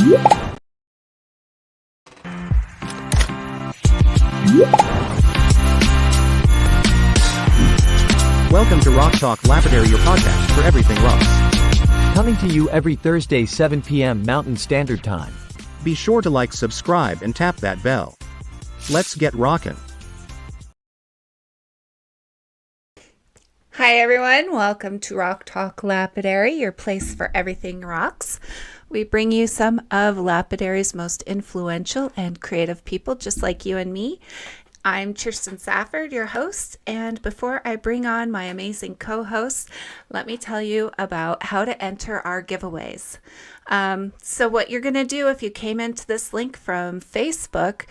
Welcome to Rock Talk Lapidary, your podcast for everything rocks. Coming to you every Thursday 7 p.m. Mountain Standard Time. Be sure to like, subscribe, and tap that bell. Let's get rockin'. Hi everyone, welcome to Rock Talk Lapidary, your place for everything rocks. We bring you some of Lapidary's most influential and creative people, just like you and me. I'm Kirsten Safford, your host, and before I bring on my amazing co-host, let me tell you about how to enter our giveaways. So what you're going to do if you came into this link from Facebook,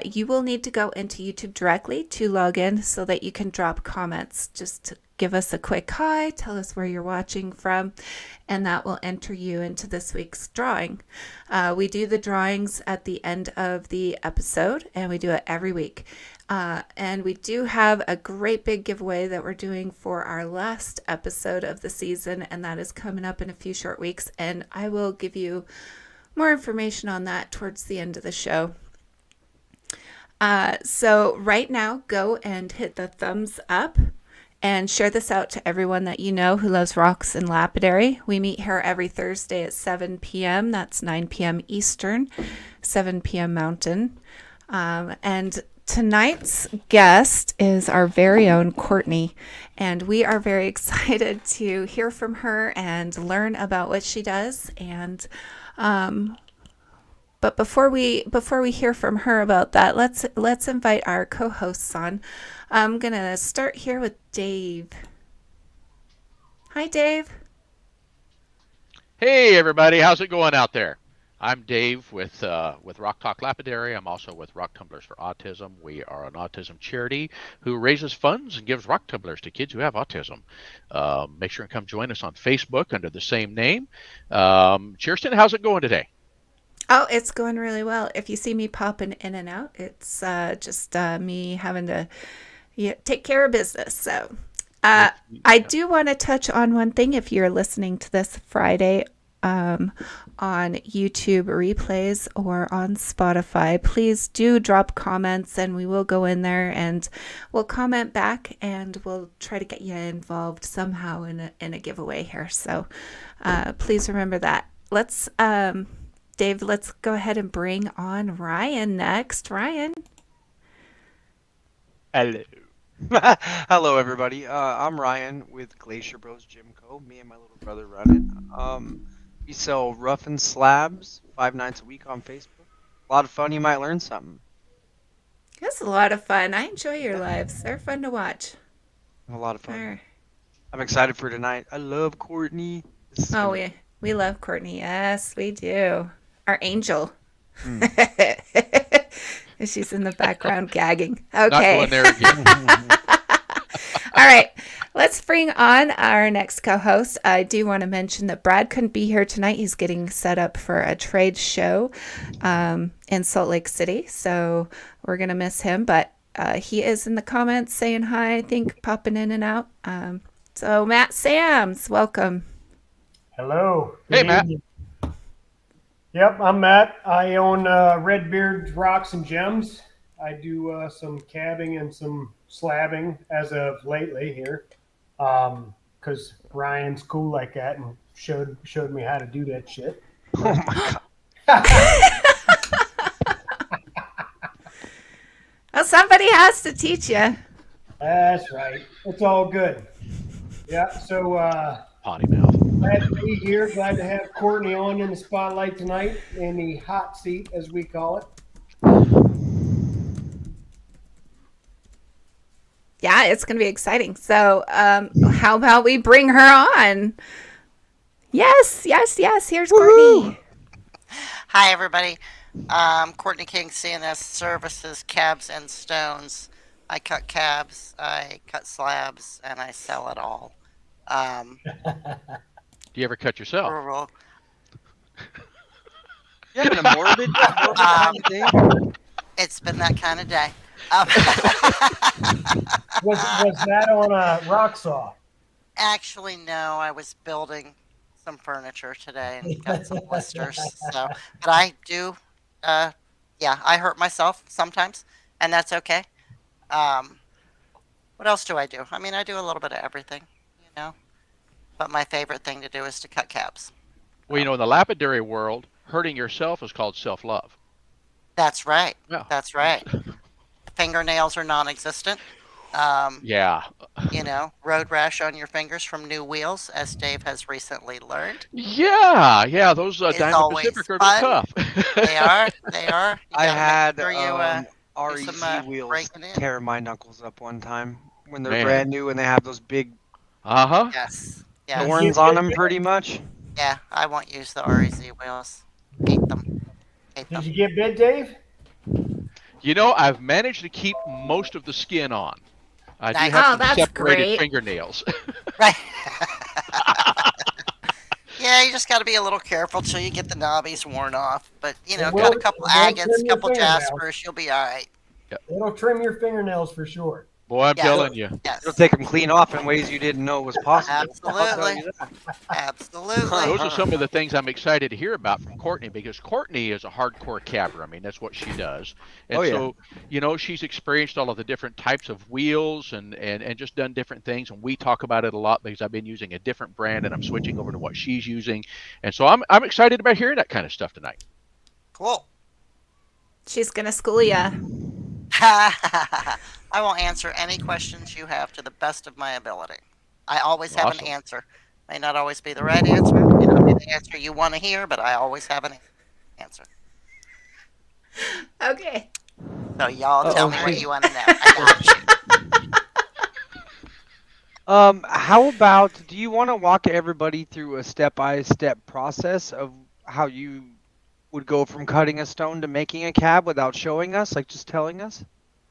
you will need to go into YouTube directly to log in so that you can drop comments. Just give us a quick hi, tell us where you're watching from, and that will enter you into this week's drawing. We do the drawings at the end of the episode, and we do it every week. And we do have a great big giveaway that we're doing for our last episode of the season, and that is coming up in a few short weeks, and I will give you more information on that towards the end of the show. So right now, go and hit the thumbs up and share this out to everyone that you know who loves rocks and lapidary. We meet here every Thursday at 7 p.m. That's 9 p.m. Eastern, 7 p.m. Mountain. And tonight's guest is our very own Courtney, and we are very excited to hear from her and learn about what she does. And but before we hear from her about that, let's invite our co-hosts on. I'm gonna start here with Dave. Hi, Dave. Hey, everybody. How's it going out there? I'm Dave with Rock Talk Lapidary. I'm also with Rock Tumblers for Autism. We are an autism charity who raises funds and gives rock tumblers to kids who have autism. Make sure and come join us on Facebook under the same name. Kirsten, how's it going today? Oh, it's going really well. If you see me popping in and out, it's just me having to take care of business. So I do want to touch on one thing. If you're listening to this Friday on YouTube replays or on Spotify, please do drop comments, and we will go in there and we'll comment back, and we'll try to get you involved somehow in a giveaway here. So please remember that. Dave, let's go ahead and bring on Ryan next. Ryan. Hello. Hello, everybody. I'm Ryan with Glacier Bros Gym Co. Me and my little brother run it. We sell roughened slabs 5 nights a week on Facebook. A lot of fun. You might learn something. That's a lot of fun. I enjoy your lives. They're fun to watch. A lot of fun. Right. I'm excited for tonight. I love Courtney. We love Courtney. Yes, we do. Our angel. She's in the background gagging. Okay. Not going there again. All right. Let's bring on our next co-host. I do want to mention that Brad couldn't be here tonight. He's getting set up for a trade show in Salt Lake City. So we're going to miss him. But he is in the comments saying hi, I think, popping in and out. So Matt Sams, welcome. Hello. Hey, Matt. Yep, I'm Matt. I own Redbeard Rocks and Gems. I do some cabbing and some slabbing as of lately here, because Ryan's cool like that and showed me how to do that shit. Oh my god. Well, somebody has to teach you. That's right. It's all good. Yeah. So Potty mouth. glad to be here. Glad to have Courtney on in the spotlight tonight, in the hot seat, as we call it. Yeah, it's going to be exciting. So how about we bring her on? Yes. Here's Courtney. Hi, everybody. Courtney King CNS Services, Cabs and Stones. I cut cabs, I cut slabs, and I sell it all. Do you ever cut yourself? Rural. You having a morbid kind of thing? It's been that kind of day. Was that on a rock saw? Actually, no. I was building some furniture today and got some blisters. So, but I do, yeah, I hurt myself sometimes, and that's okay. Um, what else do I do? I mean, I do a little bit of everything, you know. But my favorite thing to do is to cut cabs. Well, in the lapidary world, hurting yourself is called self-love. That's right. Yeah. That's right. Fingernails are non-existent. Yeah. Road rash on your fingers from new wheels, as Dave has recently learned. Yeah. Those It's Diamond always Pacific are fun. tough. They are. You I gotta had make sure you, do REZ some wheels breaking in. tear my knuckles up one time when they're Man. brand new and they have those big Uh-huh. Yes. thorns on them, pretty much. Yeah, I won't use the REZ wheels. Hate them. Did you get bit, Dave? I've managed to keep most of the skin on. I do Nice. have Oh, some that's separated great. fingernails. Right. Yeah, you just got to be a little careful till you get the knobbies worn off. But, got a couple agates, a couple jaspers, you'll be all right. It'll trim your fingernails for sure. Boy, I'm Yeah. telling you. Yes. It'll take them clean off in ways you didn't know was possible. I'll tell Absolutely. you that. Absolutely. Those are some of the things I'm excited to hear about from Courtney, because Courtney is a hardcore cabber. I mean, that's what she does. And so, she's experienced all of the different types of wheels and just done different things. And we talk about it a lot because I've been using a different brand and I'm switching over to what she's using. And so I'm excited about hearing that kind of stuff tonight. Cool. She's going to school ya. I will answer any questions you have to the best of my ability. I always have Awesome. an answer. May not always be the right answer. May not be the answer you want to hear, but I always have an answer. Okay. So y'all tell me what you want to know. I got you. How about, do you want to walk everybody through a step-by-step process of how you would go from cutting a stone to making a cab without showing us, like just telling us?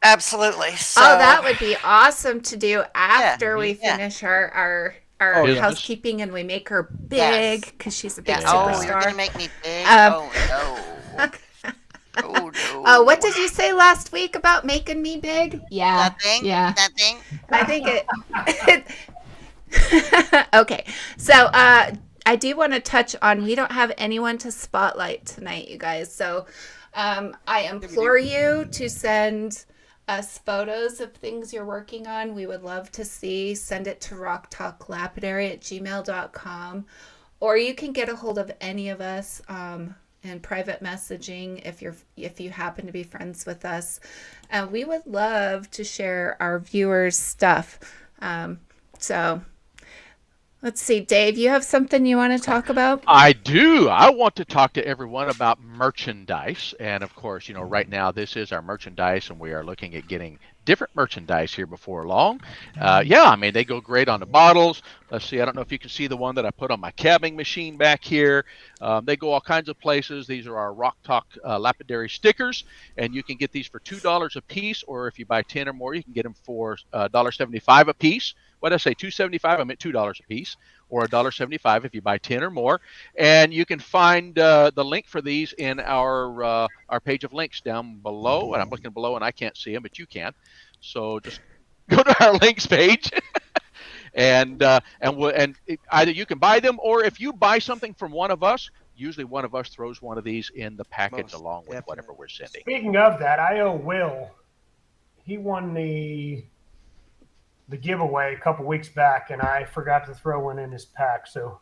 Absolutely. So, that would be awesome to do after we yeah. finish our Business. housekeeping and we make her big because she's a big Yeah. Oh, superstar. you're gonna make me big? Um, Oh no. Oh no. What did you say last week about making me big? Yeah. Nothing. Yeah. Nothing. I think it. Okay. So I do want to touch on, we don't have anyone to spotlight tonight, you guys. So I implore you to send us photos of things you're working on. We would love to see. Send it to rocktalklapidary@gmail.com, or you can get a hold of any of us in private messaging if you happen to be friends with us. We would love to share our viewers' stuff. So let's see, Dave, you have something you want to talk about? I do. I want to talk to everyone about merchandise. And of course, right now this is our merchandise and we are looking at getting different merchandise here before long. They go great on the bottles. Let's see, I don't know if you can see the one that I put on my cabbing machine back here. They go all kinds of places. These are our Rock Talk Lapidary stickers, and you can get these for $2 a piece, or if you buy 10 or more, you can get them for $1.75 a piece. What did I say, $2.75? I meant $2 a piece, or $1.75 if you buy 10 or more. And you can find the link for these in our page of links down below. And I'm looking below and I can't see them, but you can. So just go to our links page, and either you can buy them, or if you buy something from one of us, usually one of us throws one of these in the package along with whatever we're sending. Speaking of that, I owe Will. He won the giveaway a couple weeks back, and I forgot to throw one in his pack. So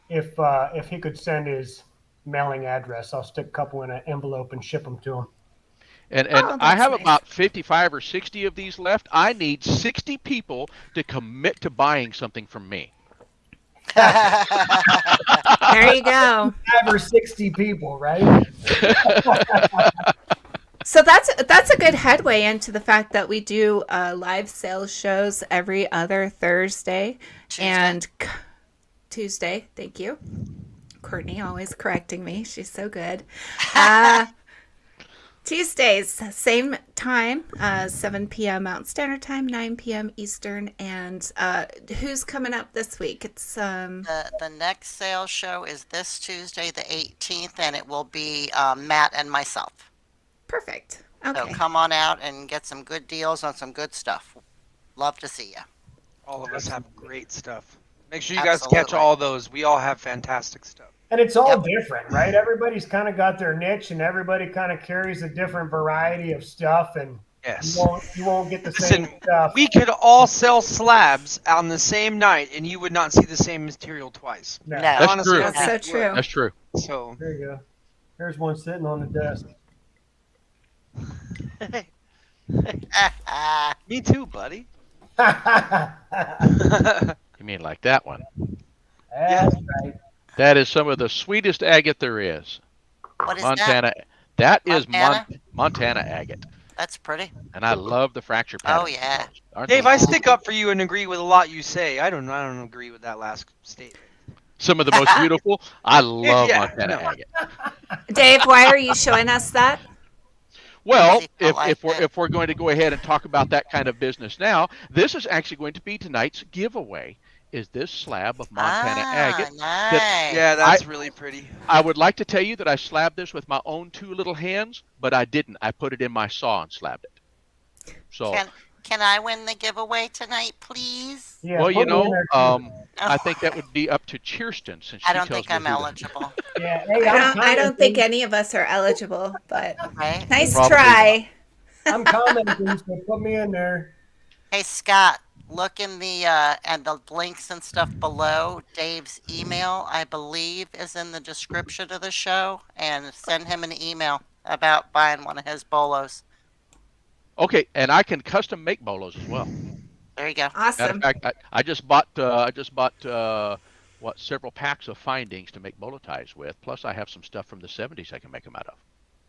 if he could send his mailing address, I'll stick a couple in an envelope and ship them to him. And I have about 55 or 60 of these left. I need 60 people to commit to buying something from me. There you go. 5 or 60 people, right? So that's a good headway into the fact that we do live sales shows every other Thursday and Tuesday. Thank you, Courtney, always correcting me. She's so good. Tuesdays, same time, 7 p.m. Mountain Standard Time, 9 p.m. Eastern. And who's coming up this week? It's the next sales show is this Tuesday, the 18th, and it will be Matt and myself. Perfect. Okay. So come on out and get some good deals on some good stuff. Love to see you. All of us have great stuff. Make sure you guys catch Absolutely. all those. We all have fantastic stuff. And it's all Yep. different, right? Everybody's kind of got their niche, and everybody kind of carries a different variety of stuff, and Yes. you won't get the same Listen, stuff. we could all sell slabs on the same night, and you would not see the same material twice. No. No. That's Honestly, true. I That's think so it would. true. That's true. So, There you go. There's one sitting on the desk. me too, buddy. You mean like that one? That's right. That is some of the sweetest agate there is. What is Montana. That is Montana? Montana agate. That's pretty. And I love the fracture Oh, patterns. yeah. Aren't Dave, they? I stick up for you and agree with a lot you say. I don't agree with that last statement. Some of the most beautiful. I love Yeah, Montana no. agate. Dave, why are you showing us that? Well, Because he felt like it. if we're going to go ahead and talk about that kind of business now, this is actually going to be tonight's giveaway. Is this slab of Montana agate? Nice. Yeah, that's really pretty. I would like to tell you that I slabbed this with my own two little hands, but I didn't. I put it in my saw and slabbed it. So, Can I win the giveaway tonight, please? Yeah, well, put you me in know, there, too. I think that would be up to Cheerston since she I don't tells think me I'm who to- eligible. Yeah, hey, I don't think any of us are eligible, but Right? nice Probably try. I'm commenting, so put me in there. Hey, Scott, look in the and the links and stuff below. Dave's email, I believe, is in the description of the show, and send him an email about buying one of his bolos. Okay, and I can custom make bolos as well. There you go. Matter Awesome. of fact, I just bought several packs of findings to make bolo ties with. Plus, I have some stuff from the '70s I can make them out of.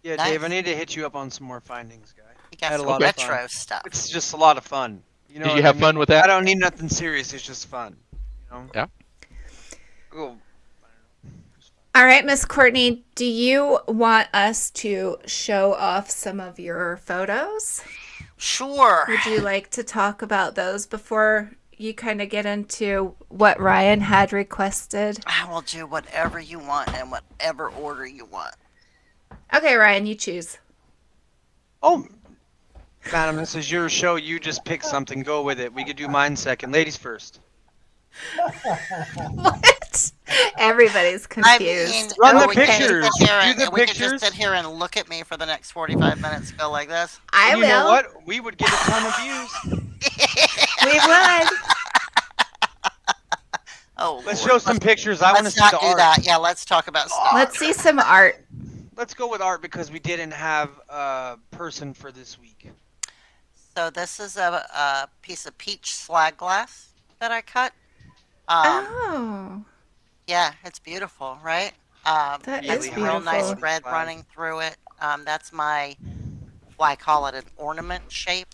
Yeah, Nice. Dave, I need to hit you up on some more findings, guy. You I got had a some lot of fun. retro stuff. It's just a lot of fun. You know Did what you I have mean? fun with I that? don't need nothing serious. It's just fun. You know? Yeah. Cool. All right, Miss Courtney, do you want us to show off some of your photos? Sure. Would you like to talk about those before you kind of get into what Ryan had requested? I will do whatever you want in whatever order you want. Okay, Ryan, you choose. Oh, madam, this is your show. You just pick something. Go with it. We could do mine second. Ladies first. What? Everybody's I confused. mean, Run or the we could just pictures. sit here Do and- the we could just pictures. sit here and look at me for the next 45 minutes. Go like this. I And will. you know what? We would get a ton of views. We would. Oh, Let's Lord. show some pictures. I want to Let's see not the do art. that. Yeah, let's talk about stuff. Let's see some art. Let's go with art because we didn't have a person for this week. So this is a piece of peach slag glass that I cut. Oh, Yeah, it's beautiful, right? that Really is high Real nice beautiful. red Wow. running through it. That's my, well, I call it an ornament shape.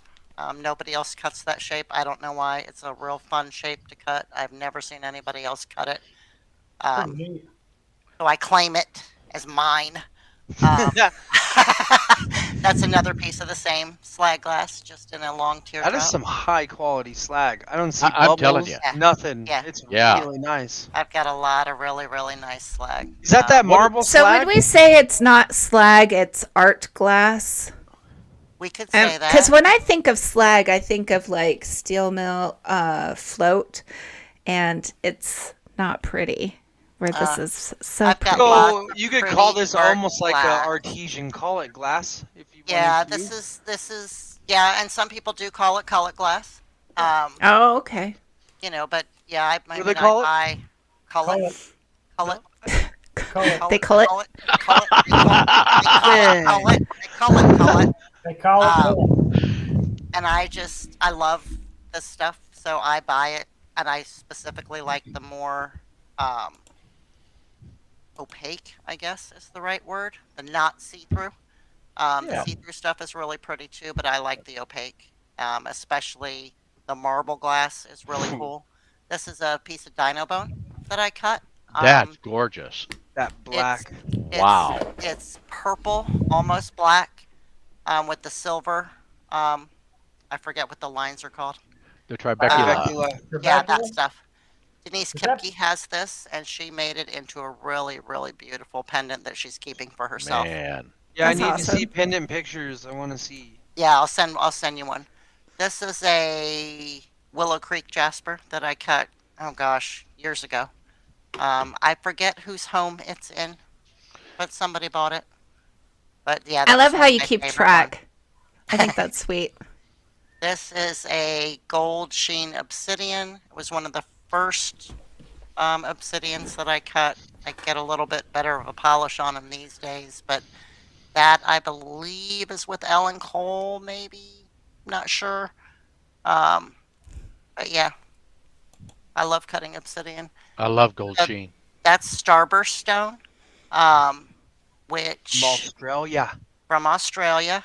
Nobody else cuts that shape. I don't know why. It's a real fun shape to cut. I've never seen anybody else cut it. Pretty neat. So I claim it as mine. Um, that's another piece of the same slag glass, just in a long teardrop. That is some high quality slag. I don't see I'm bubbles, telling you. nothing. Yeah. It's Yeah. really nice. I've got a lot of really, really nice slag. Is that that marble So slag? would we say it's not slag, it's art glass? We could say that. Because when I think of slag, I think of like steel mill float, and it's not pretty. Where this is so I've got pretty. lots So of you could pretty call this dark almost like black. an artesian collet glass, if you Yeah, wanted to. this is yeah, and some people do call it glass. Oh, okay. You know, but yeah, I What do they call it? I call it. Call it. They call it- They call it. And I love this stuff, so I buy it, and I specifically like the more opaque, I guess is the right word, the not see-through. The see-through stuff is really pretty too, but I like the opaque, especially the marble glass is really cool. This is a piece of dino bone that I cut. That's gorgeous. That black. Wow. It's purple, almost black, with the silver. I forget what the lines are called. The tribecula. Trabecula. Yeah, that stuff. Denise Is that- Kipke has this, and she made it into a really, really beautiful pendant that she's keeping for herself. Man. Yeah, I That's need to see awesome. pendant pictures. I want to see. Yeah, I'll send you one. This is a Willow Creek jasper that I cut oh gosh, years ago. I forget whose home it's in, but somebody bought it. But yeah, I that love was one how of you my keep favorite ones. track. I think that's sweet. This is a gold sheen obsidian. It was one of the first obsidians that I cut. I get a little bit better of a polish on them these days, but that I believe is with Ellen Cole, maybe. Not sure. Um, but yeah, I love cutting obsidian. I love gold Uh, sheen. that's Starburst stone, um, From which Australia. from Australia.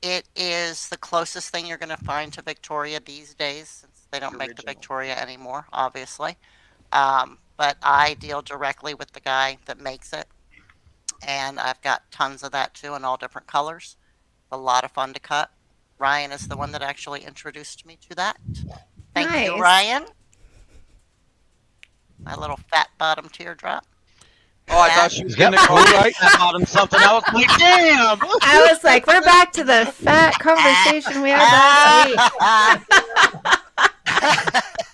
It is the closest thing you're going to find to Victoria these days, since they don't make the Original. Victoria anymore, obviously. But I deal directly with the guy that makes it, and I've got tons of that too in all different colors. A lot of fun to cut. Ryan is the one that actually introduced me to that. Thank you, Nice. Ryan. My little fat bottom teardrop. Oh, I That- thought she was Is that going to blue right? about him something. I was like, damn. I was like, we're back to the fat conversation we had last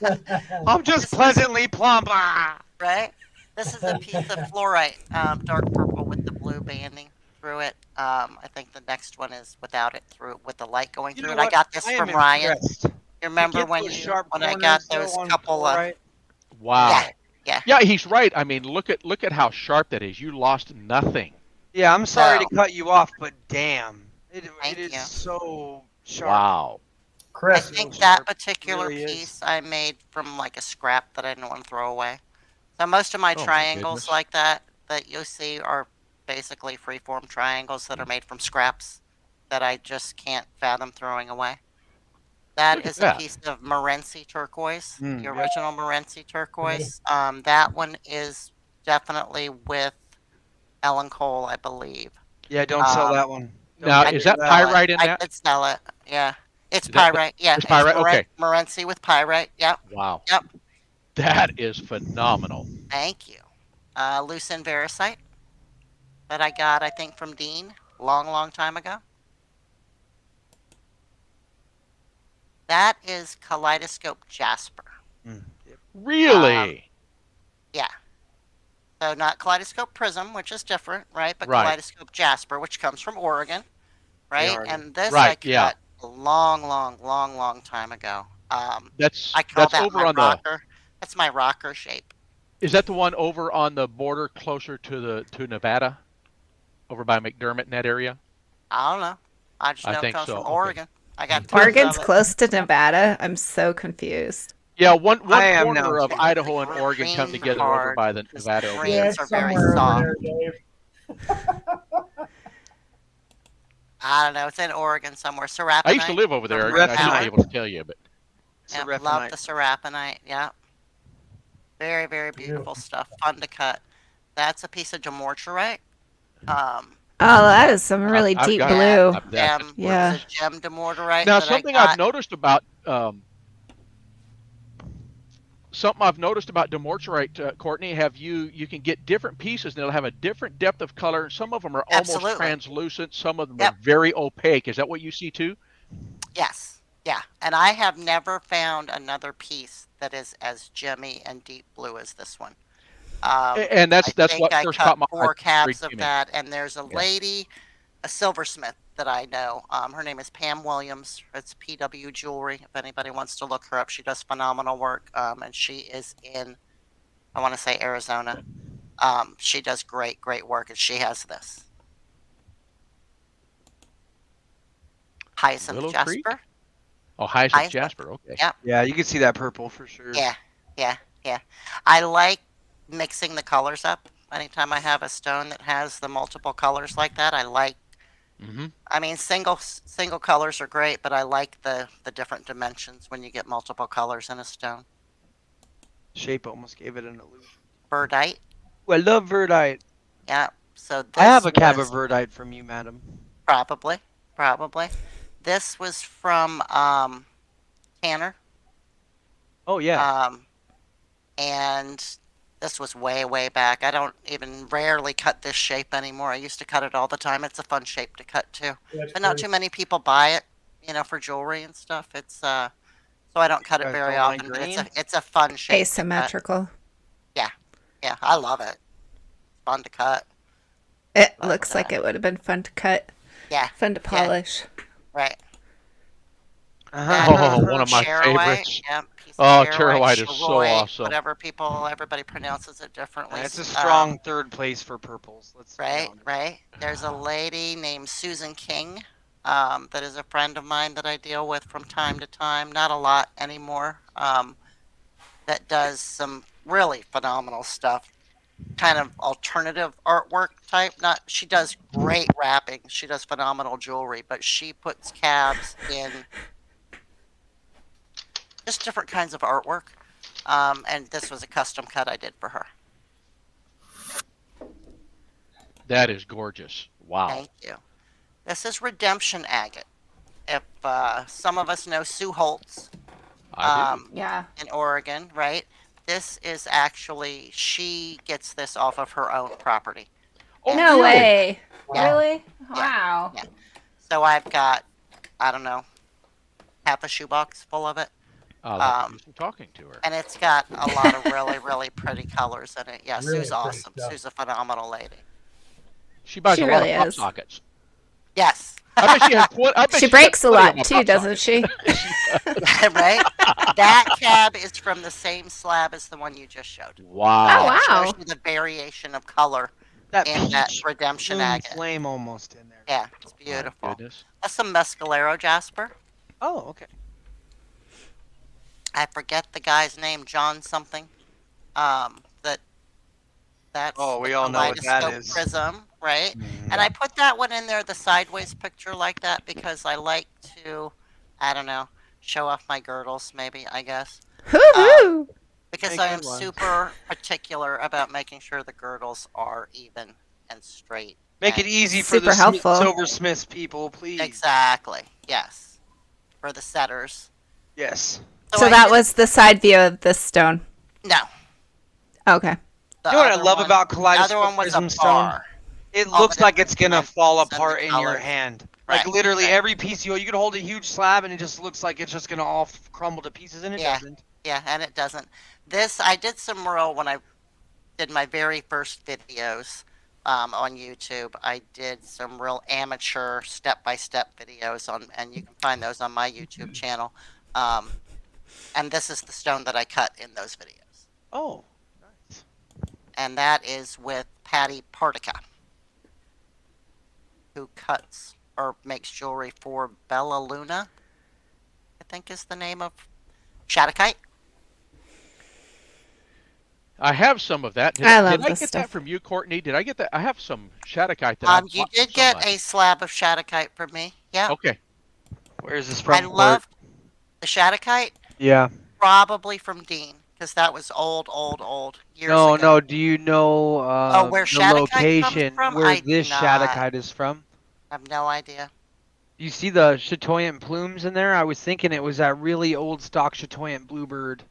week. I'm just pleasantly plump. Ah. Right? This is a piece of fluorite, dark purple with the blue banding through it. I think the next one is without it through with the light going You through know it. I what? got this I am from Ryan. impressed. You remember Get when those sharp I got corners, those though, on couple of fluorite. Wow. yeah, yeah. Yeah, he's right. I mean, look at how sharp that is. You lost nothing. Yeah, I'm sorry No. to cut you off, but damn, Thank it is you. so sharp. Wow. I Chris, think so that sharp. particular Really is. piece I made from like a scrap that I didn't want to throw away. So most of my Oh, my triangles goodness. like that you see are basically freeform triangles that are made from scraps that I just can't fathom throwing away. That Look at is a that. piece of Morenci turquoise, Mm, the yep. original Morenci turquoise. That one is definitely with Ellen Cole, I believe. Yeah, don't sell Um, that one. Don't Now, I is did that sell it. pyrite in I that? did sell it. Yeah, it's Is that- pyrite. Yeah, it's pyrite? Okay. Morenci with pyrite. Yep. Wow. Yep. That is phenomenal. Thank you. Loose Veracite that I got, I think, from Dean long time ago. That is Kaleidoscope Jasper. Mm, yep. Really? Yeah. So not Kaleidoscope Prism, which is different, right? But Right. Kaleidoscope Jasper, which comes from Oregon, right? Oregon. And this Right, I cut yeah. a long time ago. That's I call that over my on rocker. That's my rocker shape. Is that the one over on the border closer to Nevada? Over by McDermott in that area? I don't know. I just I know it think comes so, from okay. Oregon. I got tons Oregon's of it. close to Nevada. I'm so confused. Yeah, one I am now, corner of too. Idaho and Oregon come Green together over hard, by the because Nevada. the over greens yeah, there. it's are very somewhere soft. over there, Dave. I don't know. It's in Oregon somewhere. Seraphonite. I used to live over there. from I should Seraphonite. be able to tell you, but Yeah, Seraphonite. love the Seraphonite. Yeah. Very beautiful Beautiful. stuff. Fun to cut. That's a piece of demorturite. Oh, that is some really I've deep got it. blue. That's Gem, Yeah. it's a gem demorturite now that something I got. I've noticed about demorturite, Courtney, you can get different pieces and they'll have a different depth of color. Some of them are almost Absolutely. translucent. Some of them Yep. are very opaque. Is that what you see too? Yes. Yeah. And I have never found another piece that is as gemmy and deep blue as this one. And that's I think what I first cut caught my eye. 4 Very cabs of Jimmy. that, and there's a Yeah. lady, a silversmith that I know. Her name is Pam Williams. It's PW Jewelry. If anybody wants to look her up, she does phenomenal work, and she is in, I want to say Arizona. She does great work, and she has this Hyacinth Willow Jasper. Creek? Oh, Hyacinth Hyacinth. Jasper. Okay. Yep. Yeah, you can see that purple for sure. Yeah. I like mixing the colors up. Anytime I have a stone that has the multiple colors like that, I like. Mm-hmm. I mean, single colors are great, but I like the different dimensions when you get multiple colors in a stone. Shape almost gave it an illusion. Birdite, Well, I love verdite. yeah. So this I have a cab was of verdite from you, madam. probably. This was from Tanner, Oh yeah. and this was way back. I don't even rarely cut this shape anymore. I used to cut it all the time. It's a fun shape to cut too. That's But not great. too many people buy it, for jewelry and stuff. It's so I don't cut it Guys very don't like often. But green? it's a fun shape. to cut. Asymmetrical. Yeah, I love it. It's fun to cut. It But, looks like it would have been fun to cut, Yeah, fun to polish. right. Oh, one of my Charoite, favorites. yeah, piece of Oh, charoite is so charoite, awesome. Whatever everybody pronounces it differently. It's a strong third place for purples. Let's be Right, honest. right. There's a lady named Susan King that is a friend of mine that I deal with from time to time. Not a lot anymore. That does some really phenomenal stuff. Kind of alternative artwork type. Not she does great wrapping. She does phenomenal jewelry, but she puts cabs in just different kinds of artwork. And this was a custom cut I did for her. That is gorgeous. Wow. Thank you. This is Redemption Agate. If some of us know Sue Holtz I do. Yeah. in Oregon, right? This is actually, she gets this off of her own property. Oh, No really? way. Yeah. Really? Wow. Yeah. So I've got, I don't know, half a shoebox full of it. I'll do some talking to her. And it's got a lot of really, really pretty colors in it. Yeah, Really Sue's pretty awesome. stuff. Sue's a phenomenal lady. She buys She a really lot of is. pop sockets. Yes. I bet she has. I bet She breaks a has plenty of lot my too, pop doesn't sockets. she? Right? That cab is from the same slab as the one you just showed. Wow. Oh, wow. Shows you the variation of color That in that peach Redemption bloom Agate. flame almost in there. Yeah, it's My beautiful. goodness. That's some Mescalero jasper. Oh, okay. I forget the guy's name, John something. That's Oh, we the all know what that kaleidoscope is. prism, right? Mhm. And I put that one in there, the sideways picture like that, because I like to, I don't know, show off my girdles, maybe, I guess. Woo-hoo. Because Make I am good ones. super particular about making sure the girdles are even and straight. Make it and- easy for Super the helpful. silversmiths people, please. Exactly, yes. For the setters. Yes. So I that did- was the side view of this stone. No. Okay. The You know what I other love one- about the kaleidoscope other one was a prism stone? bar. It All looks the like it's different gonna fall dimensions and the apart in your colors. hand. Like Right, literally right. every piece you can hold a huge slab and it just looks like it's just gonna all crumble to pieces and it Yeah. doesn't. Yeah, and it doesn't. This, I did some real, when I did my very first videos on YouTube, I did some real amateur step-by-step videos on, and you can find those on my YouTube channel. And this is the stone that I cut in those videos. Oh, nice. And that is with Patty Partica, who cuts or makes jewelry for Bella Luna, I think is the name of Shattuckite. I have some of that. Did I love did I this get stuff. that from you, Courtney? Did I get that? I have some Shattuckite that I You bought did so get much. a slab of Shattuckite from me. Yeah. Okay. Where is this from? I Court? loved the Shattuckite, Yeah. probably from Dean, because that was old years No, ago. no. Do you know where the Shattuckite comes location from? where I do this not. Shattuckite is from? I have no idea. You see the chatoyant plumes in there? I was thinking it was that really old stock chatoyant bluebird.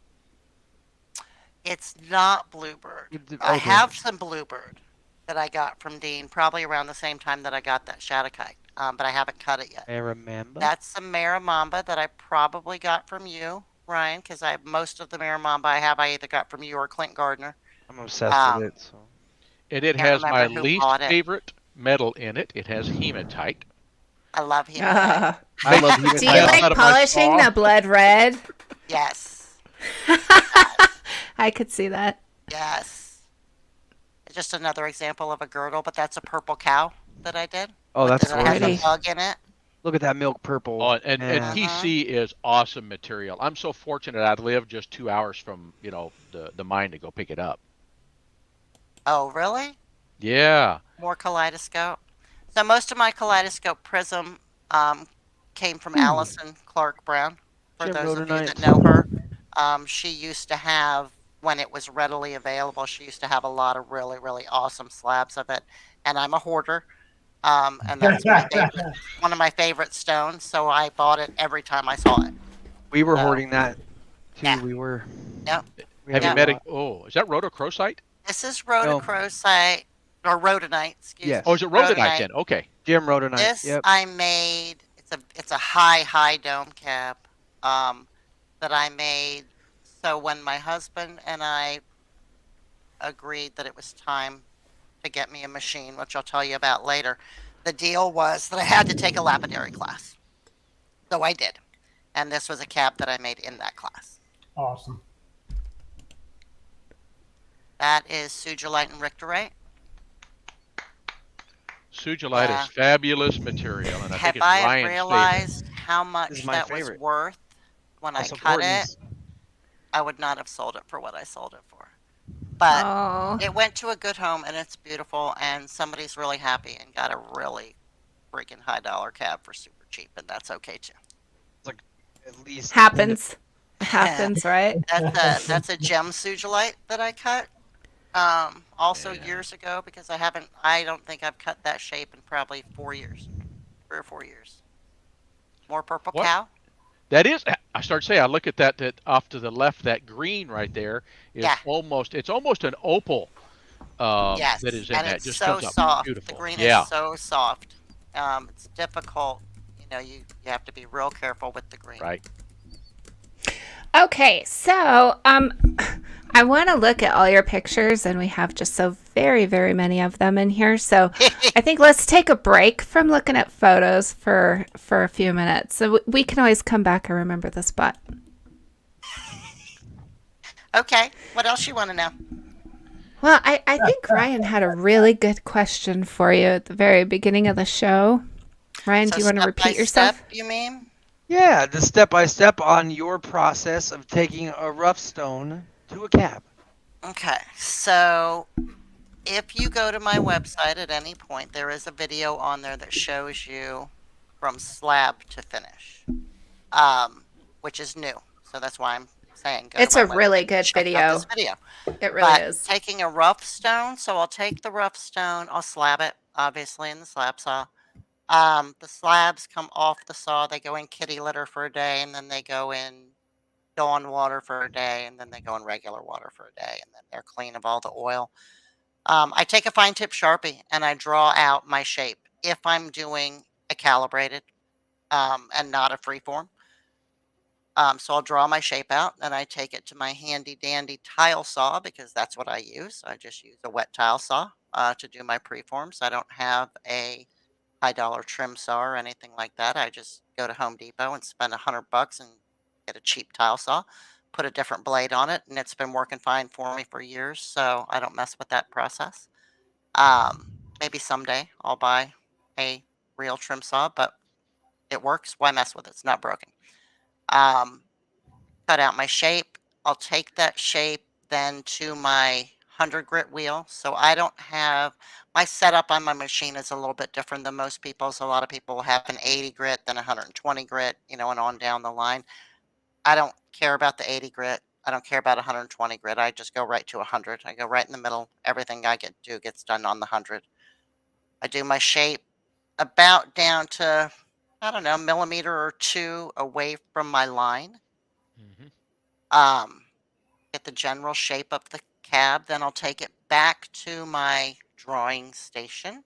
It's not Bluebird. Okay. I have some Bluebird that I got from Dean, probably around the same time that I got that Shattuckite, but I haven't cut it yet. I remember. That's some Maramamba that I probably got from you, Ryan, because most of the Maramamba I either got from you or Clint Gardner. I'm obsessed with it. So. And it Can't has my remember who least bought it. favorite metal in it. It has hematite. I love him. Ah. I love Do you hematite. out like of my polishing saw. the blood red? Yes. I could see that. Yes. Just another example of a girdle, but that's a purple cow that I did. Oh, that's It has a gorgeous. bug in it. Look at that milk purple. Oh, and Yeah. TC is awesome material. I'm so fortunate I live just 2 hours from the mine to go pick it up. Oh, really? Yeah. More kaleidoscope. So most of my kaleidoscope prism came from Allison Clark Brown. For Jim those of you Rhodonite. that know her, she used to have, when it was readily available, she used to have a lot of really, really awesome slabs of it. And I'm a hoarder, and that's my favorite, one of my favorite stones. So I bought it every time I saw it. We were Oh. hoarding that too. Yeah. We were. Yep. We Have had you a met lot. it? Oh, is that rhodochrosite? This is rhodochrosite, or rhodonite, excuse Yes. me. Oh, is it rhodonite then? Okay. Jim Rhodonite. This Yep. I made. It's a high dome cap. that I made. So when my husband and I agreed that it was time to get me a machine, which I'll tell you about later, the deal was that I had to take a lapidary class. So I did. And this was a cab that I made in that class. Awesome. That is Sujolite and Richterite. Sujolite Yeah. is fabulous material, and I think Have it's I Ryan's favorite. realized how This much is my that was favorite. worth when I Also, cut it? Courtney's. I would not have sold it for what I sold it for. But Oh, it went to a good home and it's beautiful, and somebody's really happy and got a really freaking high dollar cab for super cheap, and that's okay too. It's like at least happens. Happens, right? That's a gem Sujolite that I cut. Also Yeah. years ago, because I don't think I've cut that shape in probably 4 years, 3 or 4 years. More purple What? cow. That is, I start to say, I look at that off to the left, that green right there is Yeah. it's almost an opal Yes, that is in and that. it's Just so comes out soft. The beautiful. green Yeah. is so soft. It's difficult. You have to be real careful with the green. Right. Okay, so I want to look at all your pictures, and we have just so very, very many of them in here. So I think let's take a break from looking at photos for a few minutes. So we can always come back and remember the spot. Okay, what else you want to know? Well, I think Ryan had a really good question for you at the very beginning of the show. Ryan, do you want to repeat yourself? You mean? Yeah, the step-by-step on your process of taking a rough stone to a cab. Okay, so if you go to my website at any point, there is a video on there that shows you from slab to finish, which is new. So that's why I'm saying go It's to a my really website good and check out video. this video. It really But is. taking a rough stone, so I'll take the rough stone, I'll slab it, obviously, in the slab saw. The slabs come off the saw, they go in kitty litter for a day, and then they go in Dawn water for a day, and then they go in regular water for a day, and then they're clean of all the oil. I take a fine tip Sharpie and I draw out my shape if I'm doing a calibrated and not a freeform. So I'll draw my shape out and I take it to my handy dandy tile saw because that's what I use. I just use a wet tile saw to do my preforms. I don't have a high dollar trim saw or anything like that. I just go to Home Depot and spend $100 and get a cheap tile saw, put a different blade on it, and it's been working fine for me for years. So I don't mess with that process. Maybe someday I'll buy a real trim saw, but it works. Why mess with it? It's not broken. Um, Cut out my shape. I'll take that shape then to my 100 grit wheel. So I don't have my setup on my machine is a little bit different than most people's. A lot of people have an 80 grit, then 120 grit, and on down the line. I don't care about the 80 grit. I don't care about 120 grit. I just go right to 100. I go right in the middle. Everything I do gets done on the 100. I do my shape about down to, I don't know, millimeter or two away from my line. Mm-hmm. Get the general shape of the cab, then I'll take it back to my drawing station.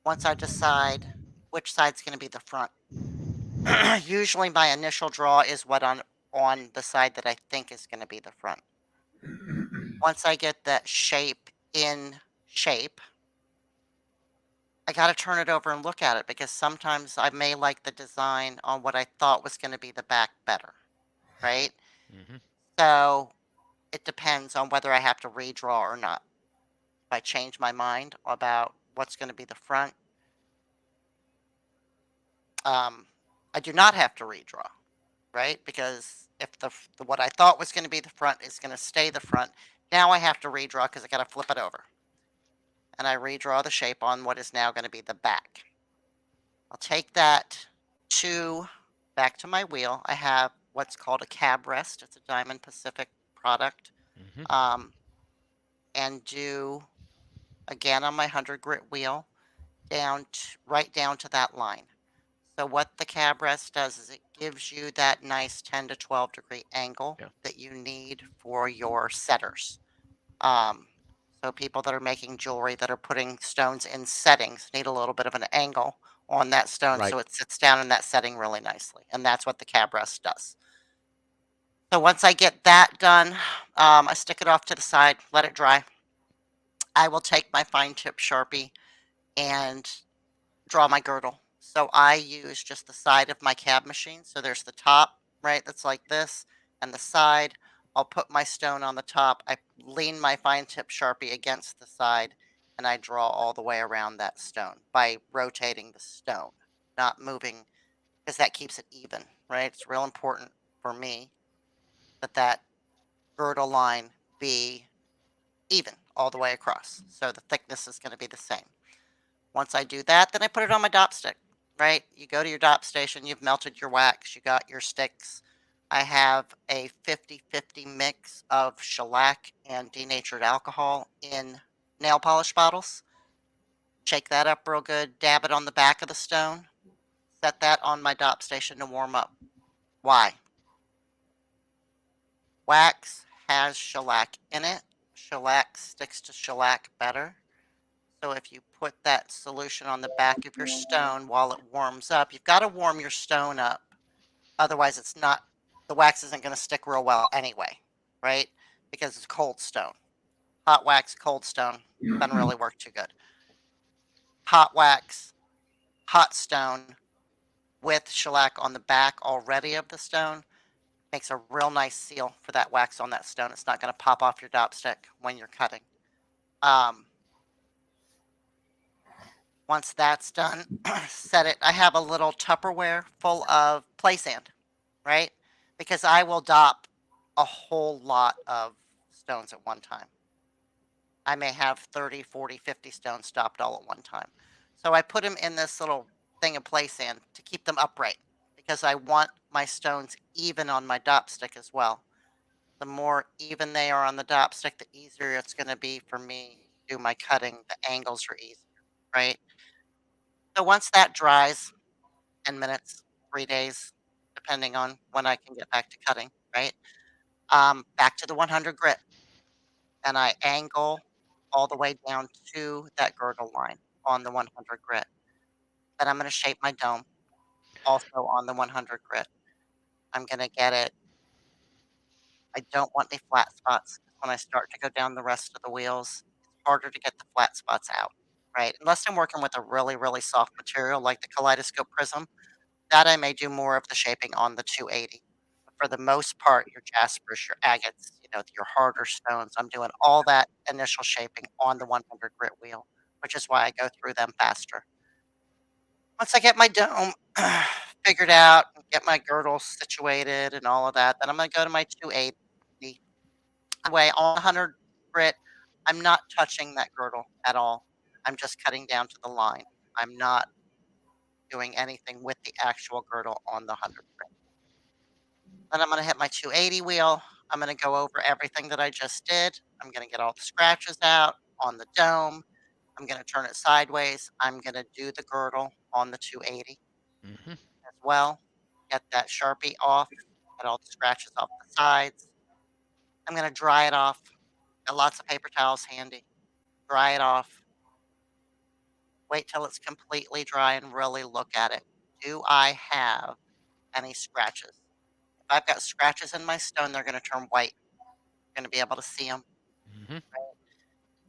Once I decide which side's going to be the front. Usually my initial draw is what on the side that I think is going to be the front. Once I get that shape in shape, I got to turn it over and look at it because sometimes I may like the design on what I thought was going to be the back better, right? Mm-hmm. So it depends on whether I have to redraw or not. If I change my mind about what's going to be the front, I do not have to redraw, right? Because if the what I thought was going to be the front is going to stay the front, now I have to redraw because I got to flip it over. And I redraw the shape on what is now going to be the back. I'll take that back to my wheel. I have what's called a cab rest. It's a Diamond Pacific product. Mm-hmm. And do, again on my 100 grit wheel, right down to that line. So what the cab rest does is it gives you that nice 10 to 12 degree angle that you need for your setters. So people that are making jewelry that are putting stones in settings need a little bit of an angle on that stone Right. so it sits down in that setting really nicely. And that's what the cab rest does. So once I get that done, I stick it off to the side, let it dry. I will take my fine tip Sharpie and draw my girdle. So I use just the side of my cab machine. So there's the top, right? That's like this, and the side. I'll put my stone on the top. I lean my fine tip Sharpie against the side, and I draw all the way around that stone by rotating the stone, not moving, because that keeps it even, right? It's real important for me that that girdle line be even all the way across. So the thickness is going to be the same. Once I do that, then I put it on my dop stick, right? You go to your dop station, you've melted your wax, you got your sticks. I have a 50-50 mix of shellac and denatured alcohol in nail polish bottles. Shake that up real good, dab it on the back of the stone, set that on my dop station to warm up. Why? Wax has shellac in it. Shellac sticks to shellac better. So if you put that solution on the back of your stone while it warms up, you've got to warm your stone up. Otherwise, the wax isn't going to stick real well anyway, right? Because it's cold stone. Hot wax, cold stone doesn't really work too good. Hot wax, hot stone with shellac on the back already of the stone makes a real nice seal for that wax on that stone. It's not going to pop off your dop stick when you're cutting. Once that's done, set it. I have a little Tupperware full of play sand, right? Because I will dop a whole lot of stones at one time. I may have 30, 40, 50 stones stopped all at one time. So I put them in this little thing of play sand to keep them upright because I want my stones even on my dop stick as well. The more even they are on the dop stick, the easier it's going to be for me to do my cutting. The angles are easier, right? So once that dries, 10 minutes, 3 days, depending on when I can get back to cutting, right? Back to the 100 grit, and I angle all the way down to that girdle line on the 100 grit. Then I'm going to shape my dome also on the 100 grit. I'm going to get it. I don't want any flat spots. When I start to go down the rest of the wheels, it's harder to get the flat spots out, right? Unless I'm working with a really, really soft material like the kaleidoscope prism, that I may do more of the shaping on the 280. But for the most part, your jaspers, your agates, your harder stones, I'm doing all that initial shaping on the 100 grit wheel, which is why I go through them faster. Once I get my dome figured out, get my girdle situated and all of that, then I'm going to go to my 280. Way on 100 grit, I'm not touching that girdle at all. I'm just cutting down to the line. I'm not doing anything with the actual girdle on the 100 grit. Then I'm going to hit my 280 wheel. I'm going to go over everything that I just did. I'm going to get all the scratches out on the dome. I'm going to turn it sideways. I'm going to do the girdle on the 280 Mm-hmm. as well. Get that Sharpie off, get all the scratches off the sides. I'm going to dry it off. Got lots of paper towels handy. Dry it off. Wait till it's completely dry and really look at it. Do I have any scratches? If I've got scratches in my stone, they're going to turn white. You're going to be able to see them.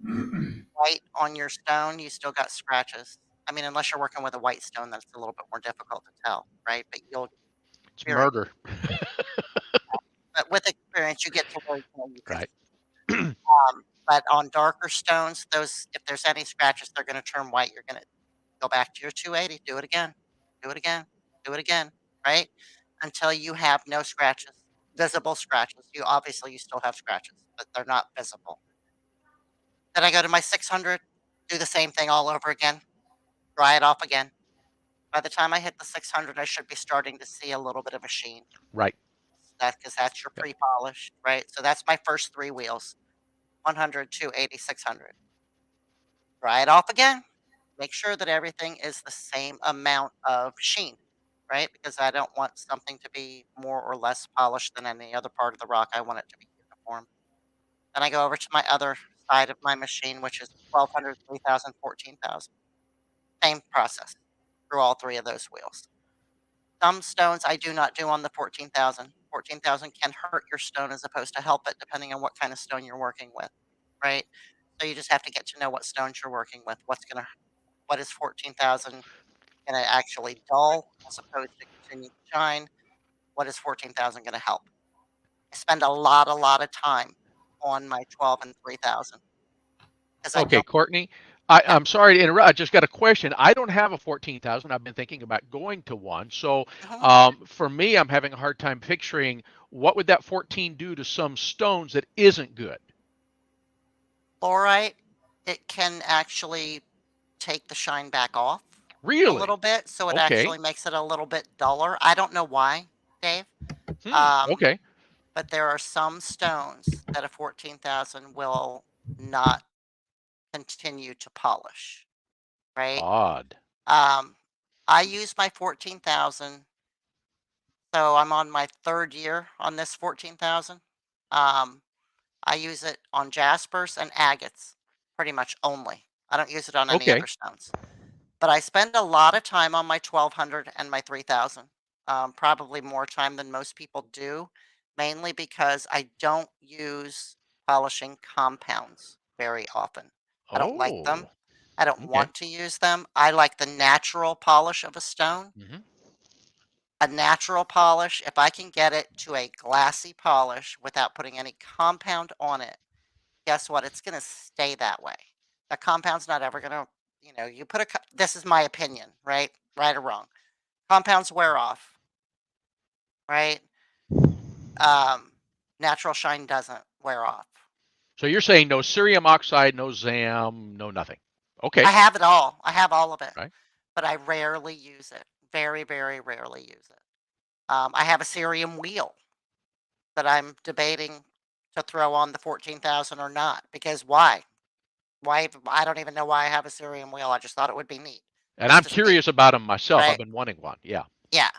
Mm-hmm. White on your stone, you still got scratches. I mean, unless you're working with a white stone, that's a little bit more difficult to tell, right? But you'll It's experience. murder. But with experience, you get to where you can. Right. But on darker stones, if there's any scratches, they're going to turn white. You're going to go back to your 280, do it again, do it again, do it again, right? Until you have no scratches, visible scratches. You still have scratches, but they're not visible. Then I go to my 600, do the same thing all over again, dry it off again. By the time I hit the 600, I should be starting to see a little bit of a sheen. Right. That's because that's your pre-polished, right? So that's my first 3 wheels, 100, 280, 600. Dry it off again. Make sure that everything is the same amount of sheen, right? Because I don't want something to be more or less polished than any other part of the rock. I want it to be uniform. Then I go over to my other side of my machine, which is 1200, 3000, 14,000. Same process through all 3 of those wheels. Some stones I do not do on the 14,000. 14,000 can hurt your stone as opposed to help it, depending on what kind of stone you're working with, right? So you just have to get to know what stones you're working with. What is 14,000 gonna actually dull as opposed to continue to shine? What is 14,000 gonna help? I spend a lot of time on my 12 and 3,000 because I Okay, don't. Courtney, Yeah. I'm sorry to interrupt. I just got a question. I don't have a 14,000. I've been thinking about going to one. So Mhm. for me, I'm having a hard time picturing what would that 14 do to some stones that isn't good. Fluorite, it can actually take the shine back off a Really? little bit, so it Okay. actually makes it a little bit duller. I don't know why, Dave, um, Okay. but there are some stones that a 14,000 will not continue to polish, right? Odd. Um, I use my 14,000, so I'm on my 3rd year on this 14,000. Um, I use it on jaspers and agates pretty much only. I don't use it on any Okay. other stones. But I spend a lot of time on my 1200 and my 3000, probably more time than most people do, mainly because I don't use polishing compounds very often. I don't like them. Oh, I don't okay. want to use them. I like the natural polish of a stone. Hmm. A natural polish, if I can get it to a glassy polish without putting any compound on it, guess what? It's gonna stay that way. The compound's not ever gonna, you put a co this is my opinion, right? Right or wrong. Compounds wear off, right? Um, Natural shine doesn't wear off. So you're saying no cerium oxide, no ZAM, no nothing. I Okay. have it all. I have all of it, Right. but I rarely use it. Very, very rarely use it. I have a cerium wheel that I'm debating to throw on the 14,000 or not, because why? I don't even know why I have a cerium wheel. I just thought it would be neat And just I'm to see, curious about them myself. I've right? been wanting one. Yeah. Yeah.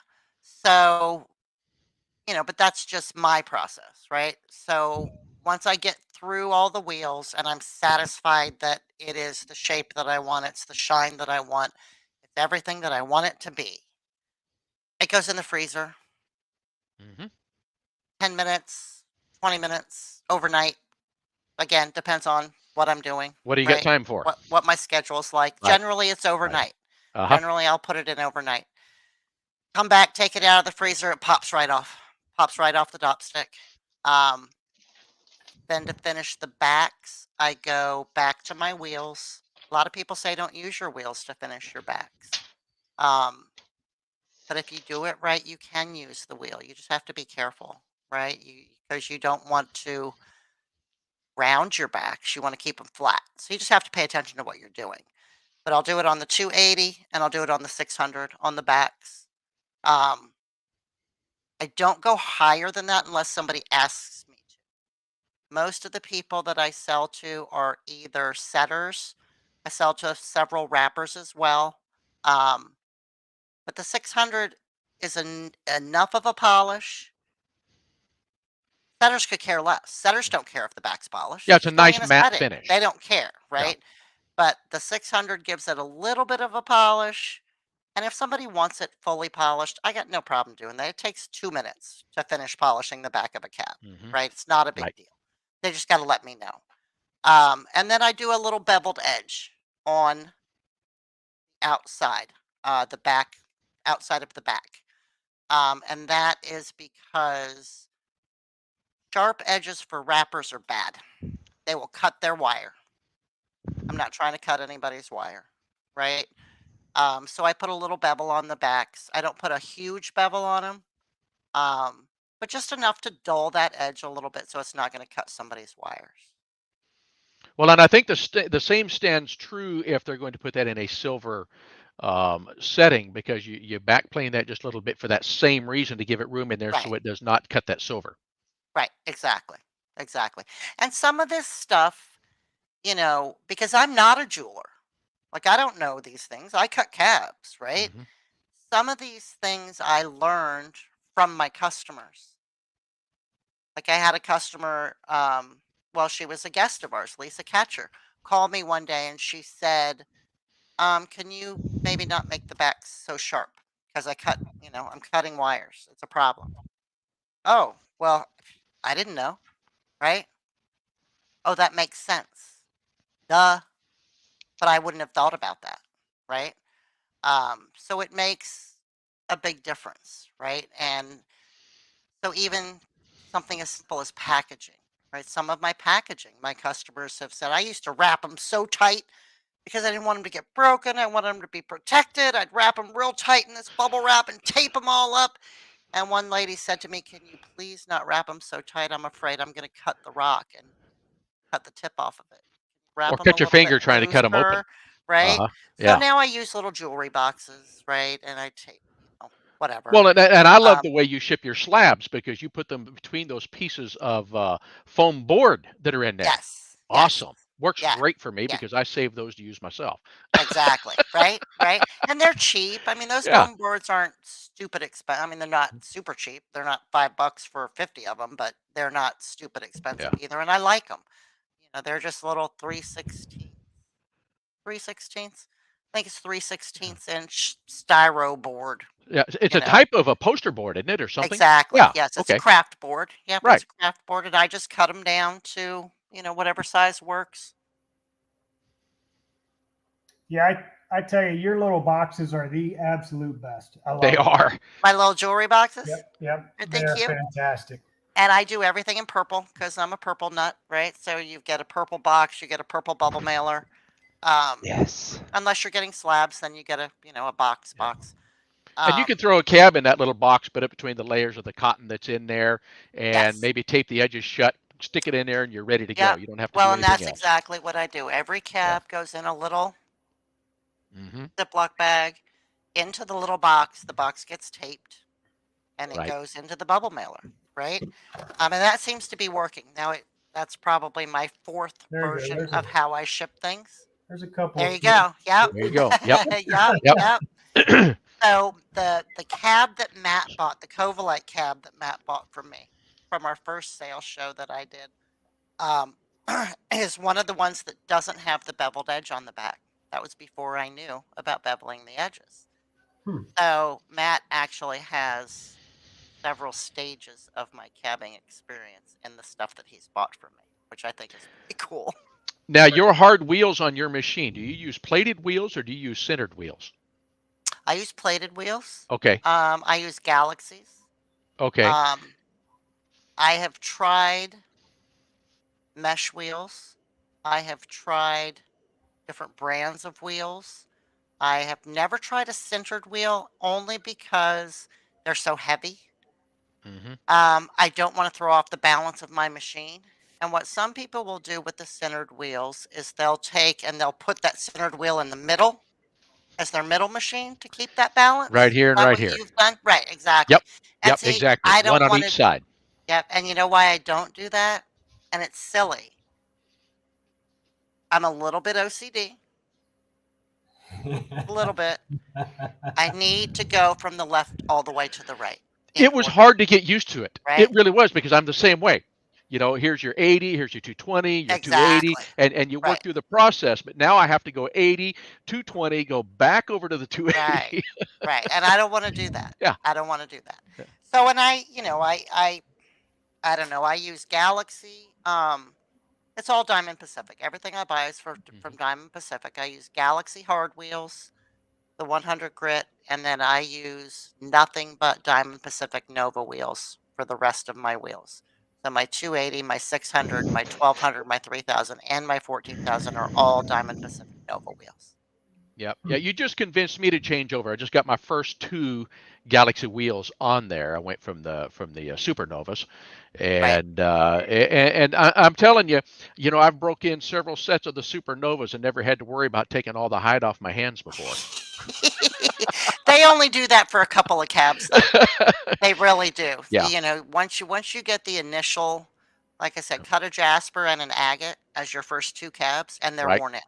So, but that's just my process, right? So once I get through all the wheels and I'm satisfied that it is the shape that I want, it's the shine that I want, it's everything that I want it to be, it goes in the freezer. Hmm. 10 minutes, 20 minutes, overnight. Again, depends on what I'm doing, What do you got right? time for? What my schedule's like. Right. Generally, it's Right. overnight. Uh-huh. Generally, I'll put it in overnight. Come back, take it out of the freezer, it pops right off. Pops right off the dopstick. Um, Then to finish the backs, I go back to my wheels. A lot of people say don't use your wheels to finish your backs. Um, but if you do it right, you can use the wheel. You just have to be careful, right? Because you don't want to round your backs. You want to keep them flat. So you just have to pay attention to what you're doing. But I'll do it on the 280 and I'll do it on the 600 on the backs. Um, I don't go higher than that unless somebody asks me to. Most of the people that I sell to are either setters. I sell to several wrappers as well. Um, but the 600 is enough of a polish. Setters could care less. Setters don't care if the back's polished. Yeah, They're it's a just going nice in a matte setting. They finish. don't care, Yeah. right? But the 600 gives it a little bit of a polish. And if somebody wants it fully polished, I got no problem doing that. It takes 2 minutes to finish polishing the back of a cab, Hmm. right? It's not a big Right. deal. They just got to let me know. And then I do a little beveled edge on outside, the back, outside of the back. And that is because sharp edges for wrappers are bad. They will cut their wire. I'm not trying to cut anybody's wire, right? So I put a little bevel on the backs. I don't put a huge bevel on them, but just enough to dull that edge a little bit so it's not going to cut somebody's wires. Well, and I think the same stands true if they're going to put that in a silver setting because you backplane that just a little bit for that same reason to give it room in there Right. so it does not cut that silver. Right, exactly, exactly. And some of this stuff, because I'm not a jeweler, like I don't know these things. I cut cabs, right? Hmm. Some of these things I learned from my customers. Like I had a customer, well, she was a guest of ours, Lisa Catcher, called me one day and she said, can you maybe not make the backs so sharp? Because I'm cutting wires. It's a problem. Oh, well, I didn't know, right? Oh, that makes sense. Duh. But I wouldn't have thought about that, right? So it makes a big difference, right? And so even something as simple as packaging, right? Some of my packaging, my customers have said, I used to wrap them so tight because I didn't want them to get broken. I wanted them to be protected. I'd wrap them real tight in this bubble wrap and tape them all up. And one lady said to me, can you please not wrap them so tight? I'm afraid I'm going to cut the rock and cut the tip off of it. Wrap Or them a cut your little bit finger trying to cut them open. looser, right? Uh-huh. So Yeah. now I use little jewelry boxes, right? And I tape, whatever. Well, and I love Um, the way you ship your slabs because you put them between those pieces of foam board that are in there. yes, yes, Awesome. Works yeah, great for me yeah, because I save those to use myself. exactly, right, right. And they're cheap. I mean, those Yeah. foam boards aren't stupid expensive. I mean, they're not super cheap. They're not $5 for 50 of them, but they're not stupid expensive Yeah. either. And I like them. They're just little 3/16. I think it's 3/16 inch styro board. Yeah. It's You a know, type of a poster board, isn't it, or something? exactly. Yeah. Yes, it's a Okay. craft board. Yep, it's Right. a craft board, and I just cut them down to whatever size works. Yeah, I tell you, your little boxes are the absolute best. I love They them. are. My little jewelry boxes. Yep. They Thank are you. fantastic. And I do everything in purple because I'm a purple nut, right? So you get a purple box, you get a purple bubble mailer. Yes. Unless you're getting slabs, then you get a box. And you Um, can throw a cab in that little box, put it between the layers of the cotton that's in there, and yes. maybe tape the edges shut, stick it in there, and you're ready to go. Yeah. You don't have to Well, do and anything that's else. exactly what I do. Every Yeah. cab goes in a little Hmm. Ziploc bag into the little box. The box gets taped and it Right. goes into the bubble mailer, right? And that seems to be working. Now that's probably my fourth There you go. version of how I ship things. There's a couple. There you go. Yep. There you go. Yep. Yep. Yep. Yep. So the cab that Matt bought, the Covalite cab that Matt bought from me from our first sales show that I did, um, is one of the ones that doesn't have the beveled edge on the back. That was before I knew about beveling the edges. Hmm. So Matt actually has several stages of my cabbing experience in the stuff that he's bought from me, which I think is pretty cool. Now, your hard wheels on your machine, do you use plated wheels or do you use centered wheels? I use plated wheels. Okay. I use Galaxies. Okay. I have tried mesh wheels. I have tried different brands of wheels. I have never tried a centered wheel only because they're so heavy. Hmm. I don't want to throw off the balance of my machine. And what some people will do with the centered wheels is they'll take and they'll put that centered wheel in the middle as their middle machine to keep that balance. Right here Is and that right what here. you've done? Right, exactly. Yep. And Yep. see, Exactly. I One don't on want each to. side. Yep. And you know why I don't do that? And it's silly. I'm a little bit OCD, a little bit. I need to go from the left all the way to the right. It was hard to get used to it. Right? It really was because I'm the same way. Here's your 80, here's your 220, your 280, Exactly. and you work Right. through the process. But now I have to go 80, 220, go back over to the 280. Right. Right. And I don't want to do that. Yeah. I don't want to do that. Yeah. So when I don't know, I use Galaxy. It's all Diamond Pacific. Everything I buy is from Diamond Pacific. I use Galaxy hard wheels, the 100 grit, and then I use nothing but Diamond Pacific Nova wheels for the rest of my wheels. So my 280, my 600, my 1200, my 3000, and my 14,000 are all Diamond Pacific Nova wheels. Yep. Yeah, you just convinced me to change over. I just got my first 2 Galaxy wheels on there. I went from the Supernovas, and I'm telling you, I've broke in several sets of the Supernovas and never had to worry about taking all the hide off my hands before. They only do that for a couple of cabs, though. They really do. Yeah. Once you get the initial, like I said, cut a jasper and an agate as your first 2 cabs, and they're Right. worn in.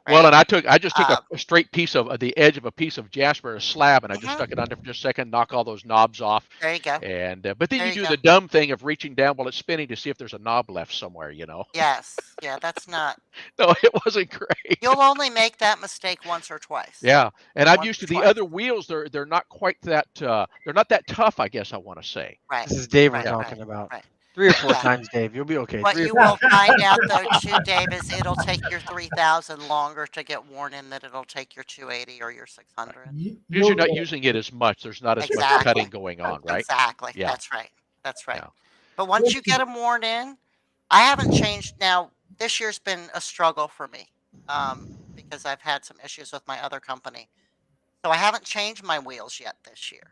Well, right? and I just took Um, a straight piece of the edge of a piece of jasper, a slab, and I just mhm, stuck it under for just a second, knock all those knobs off, there you go. and but then There you you do go. the dumb thing of reaching down while it's spinning to see if there's a knob left somewhere. Yes. Yeah, that's not. No, it wasn't great. You'll only make that mistake once or twice. Yeah, and I'm Once used or to the twice. other wheels. They're not quite that they're not that tough, I guess I want to say. Right. This is Dave we're Right. Yeah. Right. talking about. Right. 3 or 4 Yeah. times, Dave. You'll be okay. What 3 or you 4 will find out though too, Dave, is it'll take your 3,000 longer to get worn in than it'll take your 280 or your 600. You, Because you're you'll not get using it as much. There's not as much Exactly. cutting going on, right? Exactly. Yeah. That's right. That's right. Yeah. But once you get them worn in, I haven't changed. Now, this year's been a struggle for me because I've had some issues with my other company. So I haven't changed my wheels yet this year.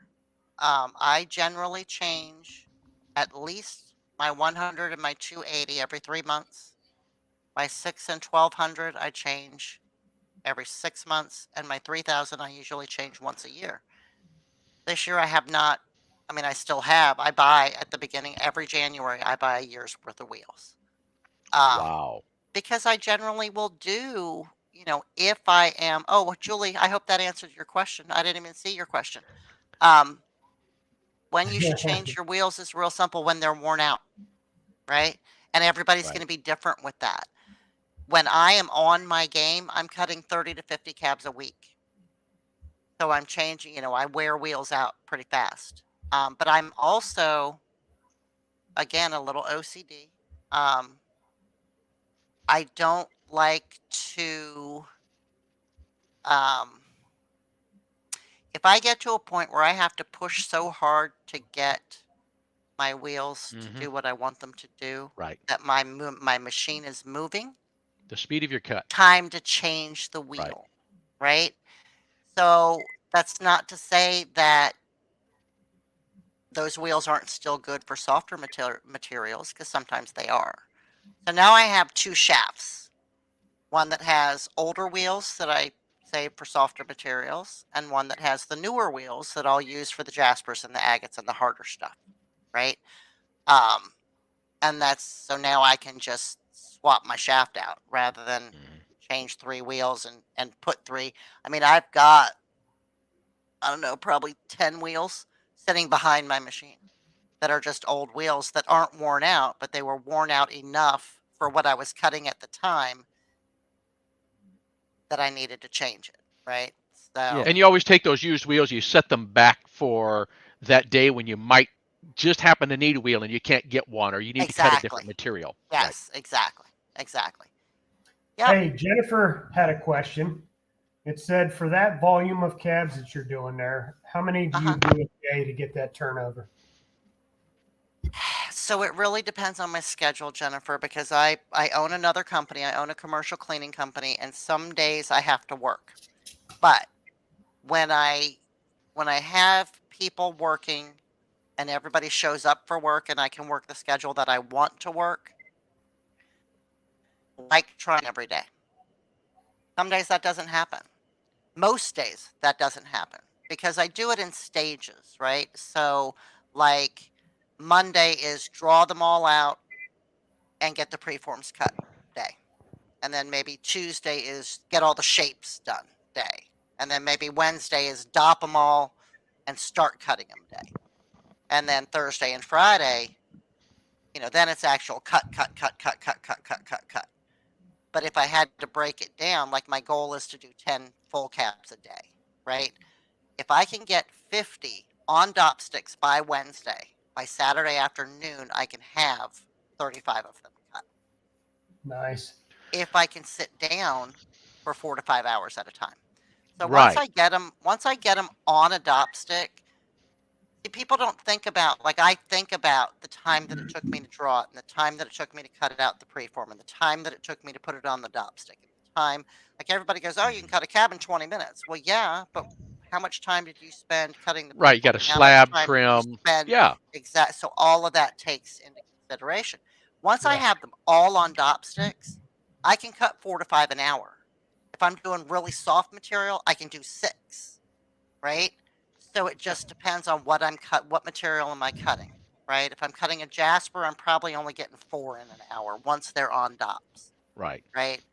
I generally change at least my 100 and my 280 every 3 months. My 6 and 1200 I change every 6 months, and my 3000 I usually change once a year. This year I have not. I mean, I still have. I buy at the beginning every January. I buy a year's worth of wheels. Wow. Because I generally will do. If I am. Oh, well, Julie, I hope that answered your question. I didn't even see your question. When you should change your wheels is real simple when they're worn out, right? And everybody's Right. going to be different with that. When I am on my game, I'm cutting 30 to 50 cabs a week. So I'm changing, I wear wheels out pretty fast. But I'm also, again, a little OCD. I don't like to, if I get to a point where I have to push so hard to get my wheels to Mhm. do what I want them to do, Right. that my machine is moving, The speed of your cut. time to change the wheel, right? So that's not to say that those wheels aren't still good for softer materials, because sometimes they are. So now I have two shafts. One that has older wheels that I save for softer materials, and one that has the newer wheels that I'll use for the jaspers and the agates and the harder stuff, right? And that's so now I can just swap my shaft out rather than Mhm. change 3 wheels and put 3. I mean, I've got, I don't know, probably 10 wheels sitting behind my machine that are just old wheels that aren't worn out, but they were worn out enough for what I was cutting at the time that I needed to change it, right? Yeah. So And you always take those used wheels, you set them back for that day when you might just happen to need a wheel and you can't get one, or you need to cut a different exactly. material. Yes, exactly. Yep. Hey, Jennifer had a question. It said, for that volume of cabs that you're doing there, how many do you Uh-huh. do a day to get that turnover? So it really depends on my schedule, Jennifer, because I own another company. I own a commercial cleaning company, and some days I have to work. But when I have people working and everybody shows up for work and I can work the schedule that I want to work, I like trying every day. Some days that doesn't happen. Most days that doesn't happen because I do it in stages, right? So like Monday is draw them all out and get the preforms cut day. And then maybe Tuesday is get all the shapes done day. And then maybe Wednesday is dop them all and start cutting them day. And then Thursday and Friday, then it's actual cut. But if I had to break it down, like my goal is to do 10 full caps a day, right? If I can get 50 on dop sticks by Wednesday, by Saturday afternoon, I can have 35 of them cut. Nice. If I can sit down for 4 to 5 hours at a time. So Right. once I get them on a dop stick, see, people don't think about, like I think about the time that it took me to draw it and the time that it took me to cut it out the preform and the time that it took me to put it on the dop stick. And the time, like everybody goes, oh, you can cut a cab in 20 minutes. Well, yeah, but how much time did you spend cutting the Right. You preform? got a And how much slab time did you trim. spend? Yeah. Exact. So all of that takes into consideration. Once I Yeah. have them all on dop sticks, I can cut 4 to 5 an hour. If I'm doing really soft material, I can do 6, right? So it just depends on what material am I cutting, right? If I'm cutting a jasper, I'm probably only getting 4 in an hour once they're on dops, Right. right?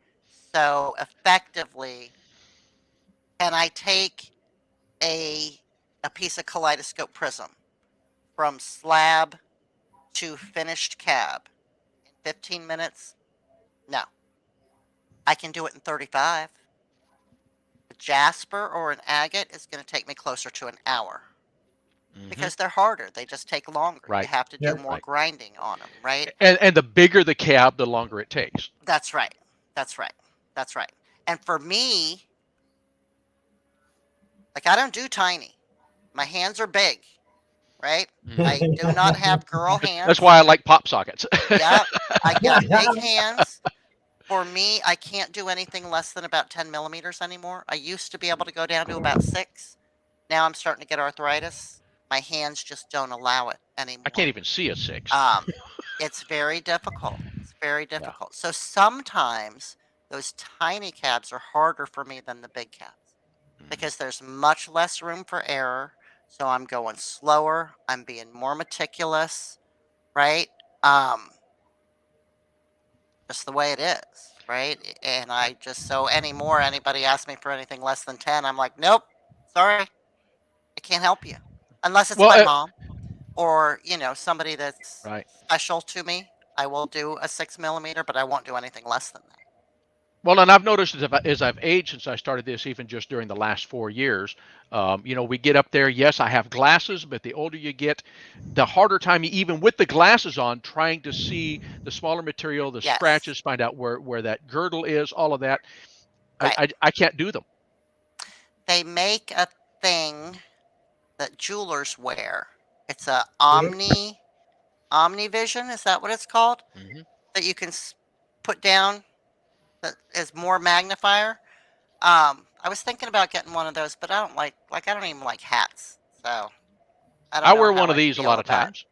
So effectively, can I take a piece of kaleidoscope prism from slab to finished cab in 15 minutes? No. I can do it in 35. A jasper or an agate is going to take me closer to an hour because they're harder. They just take longer. You Right. have to do Yep. more Right. grinding on them, right? And the bigger the cab, the longer it takes. That's right. That's right. That's right. And for me, like I don't do tiny. My hands are big, right? I do not have girl That's hands. why I like pop sockets. Yeah, I got big hands. For me, I can't do anything less than about 10 millimeters anymore. I used to be able to go down to about 6. Now I'm starting to get arthritis. My hands just don't allow it anymore. I can't even see a 6. It's very difficult. It's very Yeah. difficult. So sometimes those tiny cabs are harder for me than the big cabs because there's much less room for error. So I'm going slower. I'm being more meticulous, right? Just the way it is, right? And I just anybody asks me for anything less than 10, I'm like, nope, sorry, I can't help you, unless it's my mom or somebody that's Right. special to me. I will do a 6 millimeter, but I won't do anything less than that. Well, and I've noticed as I've aged since I started this, even just during the last 4 years, we get up there. Yes, I have glasses, but the older you get, the harder time, even with the glasses on, trying to see the smaller material, the Yes. scratches, find out where that girdle is, all of that. Right. I can't do them. They make a thing that jewelers wear. It's a Omnivision. Is that what it's called? That you can put down that is more magnifier. I was thinking about getting one of those, but I don't even like hats. So I wear one of these a lot of times.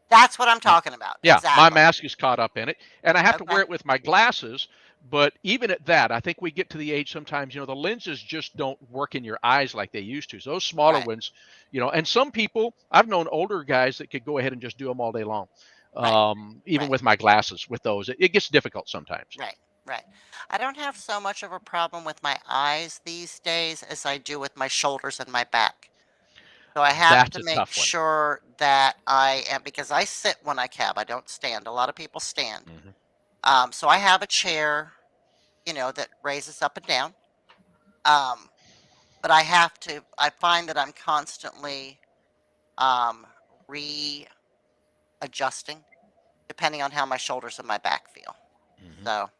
That's what I'm talking about. Yeah, exactly. my mask is caught up in it, and I have to wear it with my glasses. But even at that, I think we get to the age sometimes, the lenses just don't work in your eyes like they used to. So those smaller ones, and some people, I've known older guys that could go ahead and just do them all day long. Even with my glasses, with those, it gets difficult sometimes. Right. I don't have so much of a problem with my eyes these days as I do with my shoulders and my back. So I have to make sure that I am, because I sit when I cab. I don't stand. A lot of people stand. So I have a chair, that raises up and down. But I find that I'm constantly readjusting depending on how my shoulders and my back feel. So.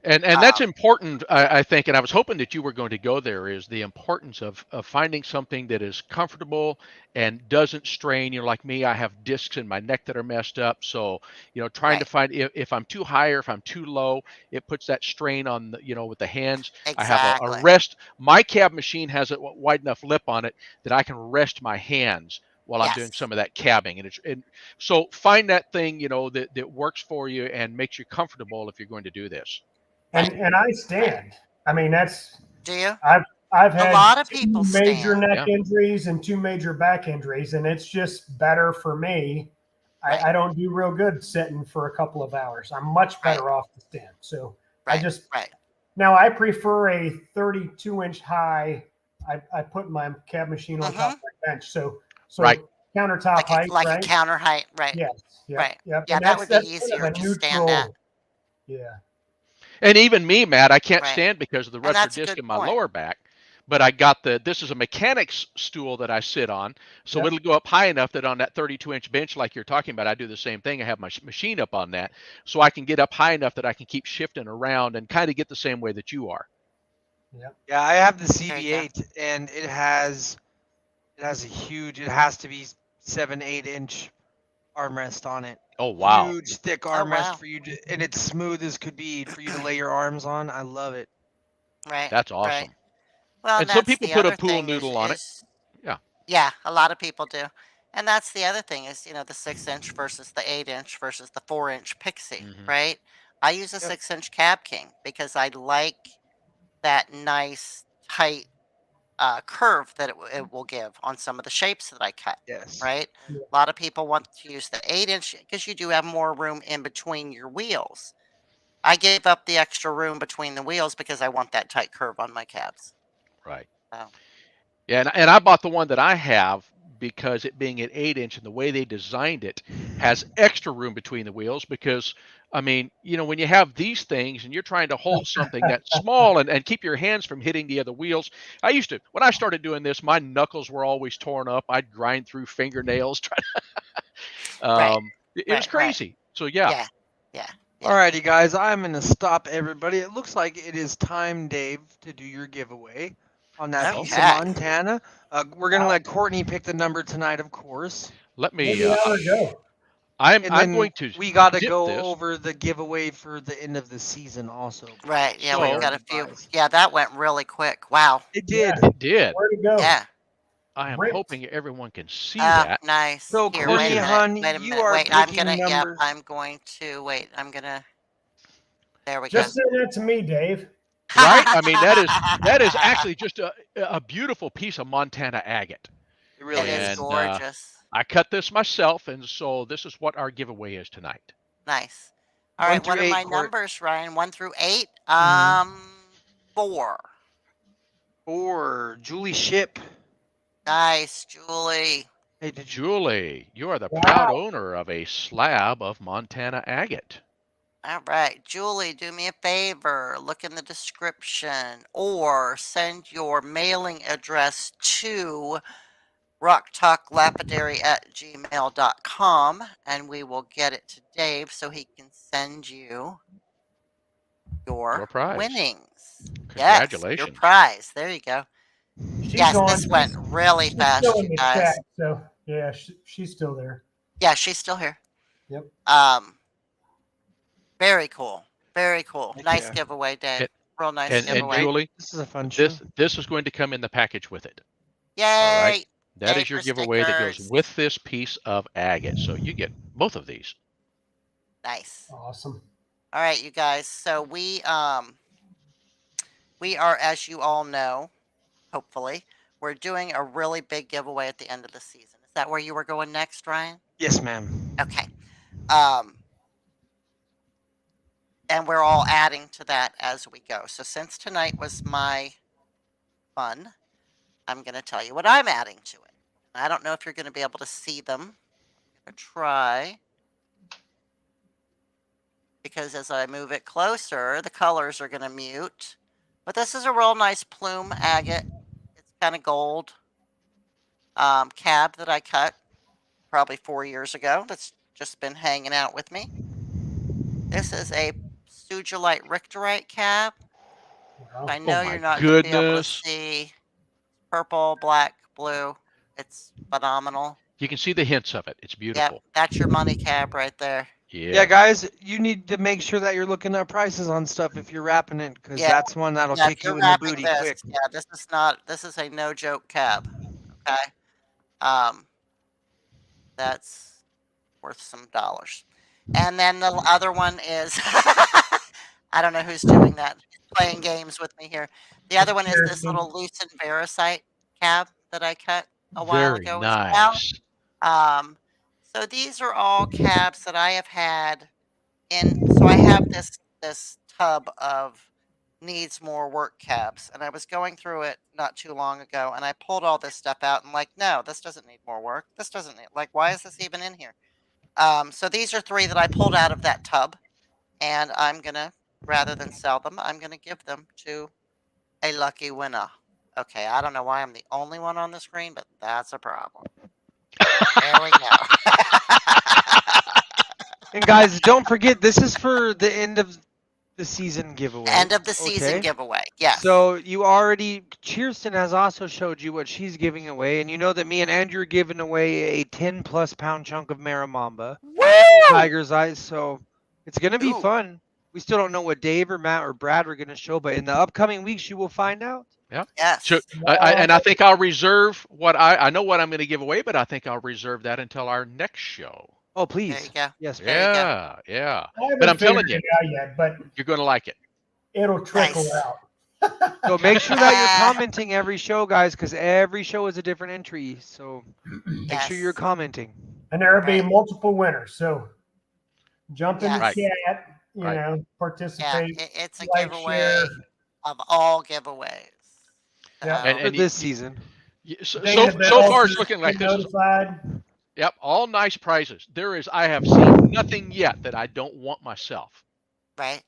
And that's important, I think, and I was hoping that you were going to go there, is the importance of finding something that is comfortable and doesn't strain. Like me, I have discs in my neck that are messed up. So, trying to find if I'm too high or if I'm too low, it puts that strain on, with the hands. Exactly. I have a rest. My cab machine has a wide enough lip on it that I can rest my hands while I'm doing some of that cabbing. And so find that thing, that works for you and makes you comfortable if you're going to do this. And I stand. I mean, that's. Do you? I've had a lot of people 2 major stand. neck injuries and 2 major back injuries, and it's just better for me. I don't do real good sitting for a couple of hours. I'm much better off to stand. So I just now I prefer a 32-inch high. I put my cab machine on top of my bench. So countertop height, like a counter height, right? Yes. Yep, right. Yep. Yeah, and that would be easier kind of to stand at. Yeah. And even me, Matt, I can't stand because of the ruptured disc in my lower back. But I got this is a mechanic's stool that I sit on. So it'll go up high enough that on that 32-inch bench, like you're talking about, I do the same thing. I have my machine up on that. So I can get up high enough that I can keep shifting around and kind of get the same way that you are. Yeah, I have the CB8 and it has a huge, it has to be 7-8 inch armrest on it. Oh wow! Huge thick armrest for you to, and it's smooth as could be for you to lay your arms on. I love it. Right. That's awesome. Right. Well, and some people put a pool noodle on it. Yeah. Yeah, a lot of people do. And that's the other thing is, the 6-inch versus the 8-inch versus the 4-inch Pixie, right? I use a 6-inch Cab King because I like that nice tight curve that it will give on some of the shapes that I cut. Yes. Right. Yeah. A lot of people want to use the 8-inch because you do have more room in between your wheels. I gave up the extra room between the wheels because I want that tight curve on my cabs. Right. So. Yeah, and I bought the one that I have because it being an 8-inch and the way they designed it has extra room between the wheels because, I mean, when you have these things and you're trying to hold something that's small and keep your hands from hitting the other wheels. When I started doing this, my knuckles were always torn up. I'd grind through fingernails. Right. It was crazy. So, yeah. Yeah. Yeah. Alrighty, guys, I'm going to stop everybody. It looks like it is time, Dave, to do your giveaway on that piece of Okay. Montana. We're going to let Courtney pick the number tonight, of course. Let me. Maybe I'll go. I'm then going to. We got to zip go this. over the giveaway for the end of the season also. Right. Yeah, So- we've got a few. Yeah, that went really quick. Wow. It did. Yeah. It did. Where to go? Yeah. I am Great. hoping everyone can see that. Nice. So, Here, Courtney, wait a minute. hon, Wait a you minute. are Wait, I'm picking gonna. number- Yep. I'm going to wait. I'm gonna. There we Just go. send that to me, Dave. Right? I mean, that is actually just a beautiful piece of Montana agate. It really It is. is And, gorgeous. I cut this myself, and so this is what our giveaway is tonight. Nice. All 1 right. What through are 8, my Court. numbers, Ryan? 1 through 8. 4. 4, Julie Ship. Nice, Julie. Hey, did you? Julie, you are the Wow. proud owner of a slab of Montana agate. All right, Julie, do me a favor. Look in the description or send your mailing address to rocktalklapidary@gmail.com and we will get it to Dave so he can send you your prize. winnings. Congratulations. Yes, your prize. There you go. She's Yes, on. this went really She's fast, still in you the guys. chat, so yeah, she's still there. Yeah, she's still here. Yep. Very cool. Very cool. Heck Nice yeah. giveaway, Dave. And- Real nice And giveaway. Julie, This is a fun show. this is going to come in the package with it. Yay! All right. That Yay is your for giveaway that goes stickers. with this piece of agate. So you get both of these. Nice. Awesome. All right, you guys. So we are, as you all know, hopefully, we're doing a really big giveaway at the end of the season. Is that where you were going next, Ryan? Yes, ma'am. Okay. And we're all adding to that as we go. So since tonight was my fun, I'm going to tell you what I'm adding to it. I don't know if you're going to be able to see them. I'm going to try. Because as I move it closer, the colors are going to mute. But this is a real nice plume agate. It's kind of gold cab that I cut probably 4 years ago. That's just been hanging out with me. This is a Sugilite Richterite cab. Wow. I know my you're not going to be able to goodness. see purple, black, blue. It's phenomenal. You can see the hints of it. It's Yep, beautiful. that's your money cab right there. Yeah, guys, you need to make sure that you're looking at prices on stuff if you're wrapping it, because Yeah. that's one that'll Yeah, kick if you you're in the wrapping booty this, quick. yeah, this is a no joke cab. Okay. That's worth some dollars. And then the other one is I don't know who's doing that, playing games with me here. The other one is this little Lucent Veracite cab that I cut a while Very ago nice. as well. So these are all cabs that I have had in. So I have this tub of needs more work cabs, and I was going through it not too long ago, and I pulled all this stuff out and like, no, this doesn't need more work. This doesn't need, like, why is this even in here? So these are 3 that I pulled out of that tub, and I'm gonna, rather than sell them, I'm gonna give them to a lucky winner. Okay, I don't know why I'm the only one on the screen, but that's a problem. There we go. And guys, don't forget, this is for the end of the season giveaway. End of the season giveaway. Yes. So you already, Kirsten has also showed you what she's giving away, and you know that me and Andrew are giving away a 10+ pound chunk of Maramamba. Tiger's Eyes, so it's going to be fun. We still don't know what Dave or Matt or Brad are going to show, but in the upcoming weeks, you will find out. Yeah. Yes. So, I think I'll reserve what I know what I'm going to give away, but I think I'll reserve that until our next show. Oh, please. There you go. Yes. There you go. Yeah. I haven't But I'm telling figured you, it out yet, but you're going to like it. it'll trickle Nice. out. So make sure that you're commenting every show, guys, because every show is a different entry. So make sure you're commenting. And there'll be Right. multiple winners. So jump in the Right. chat. know, participate. It's a like, giveaway share. of all giveaways. Yep. So, For this season. So Ding the bell far, to it's looking like get this is notified. Yep, all nice prizes. I have seen nothing yet that I don't want myself. right.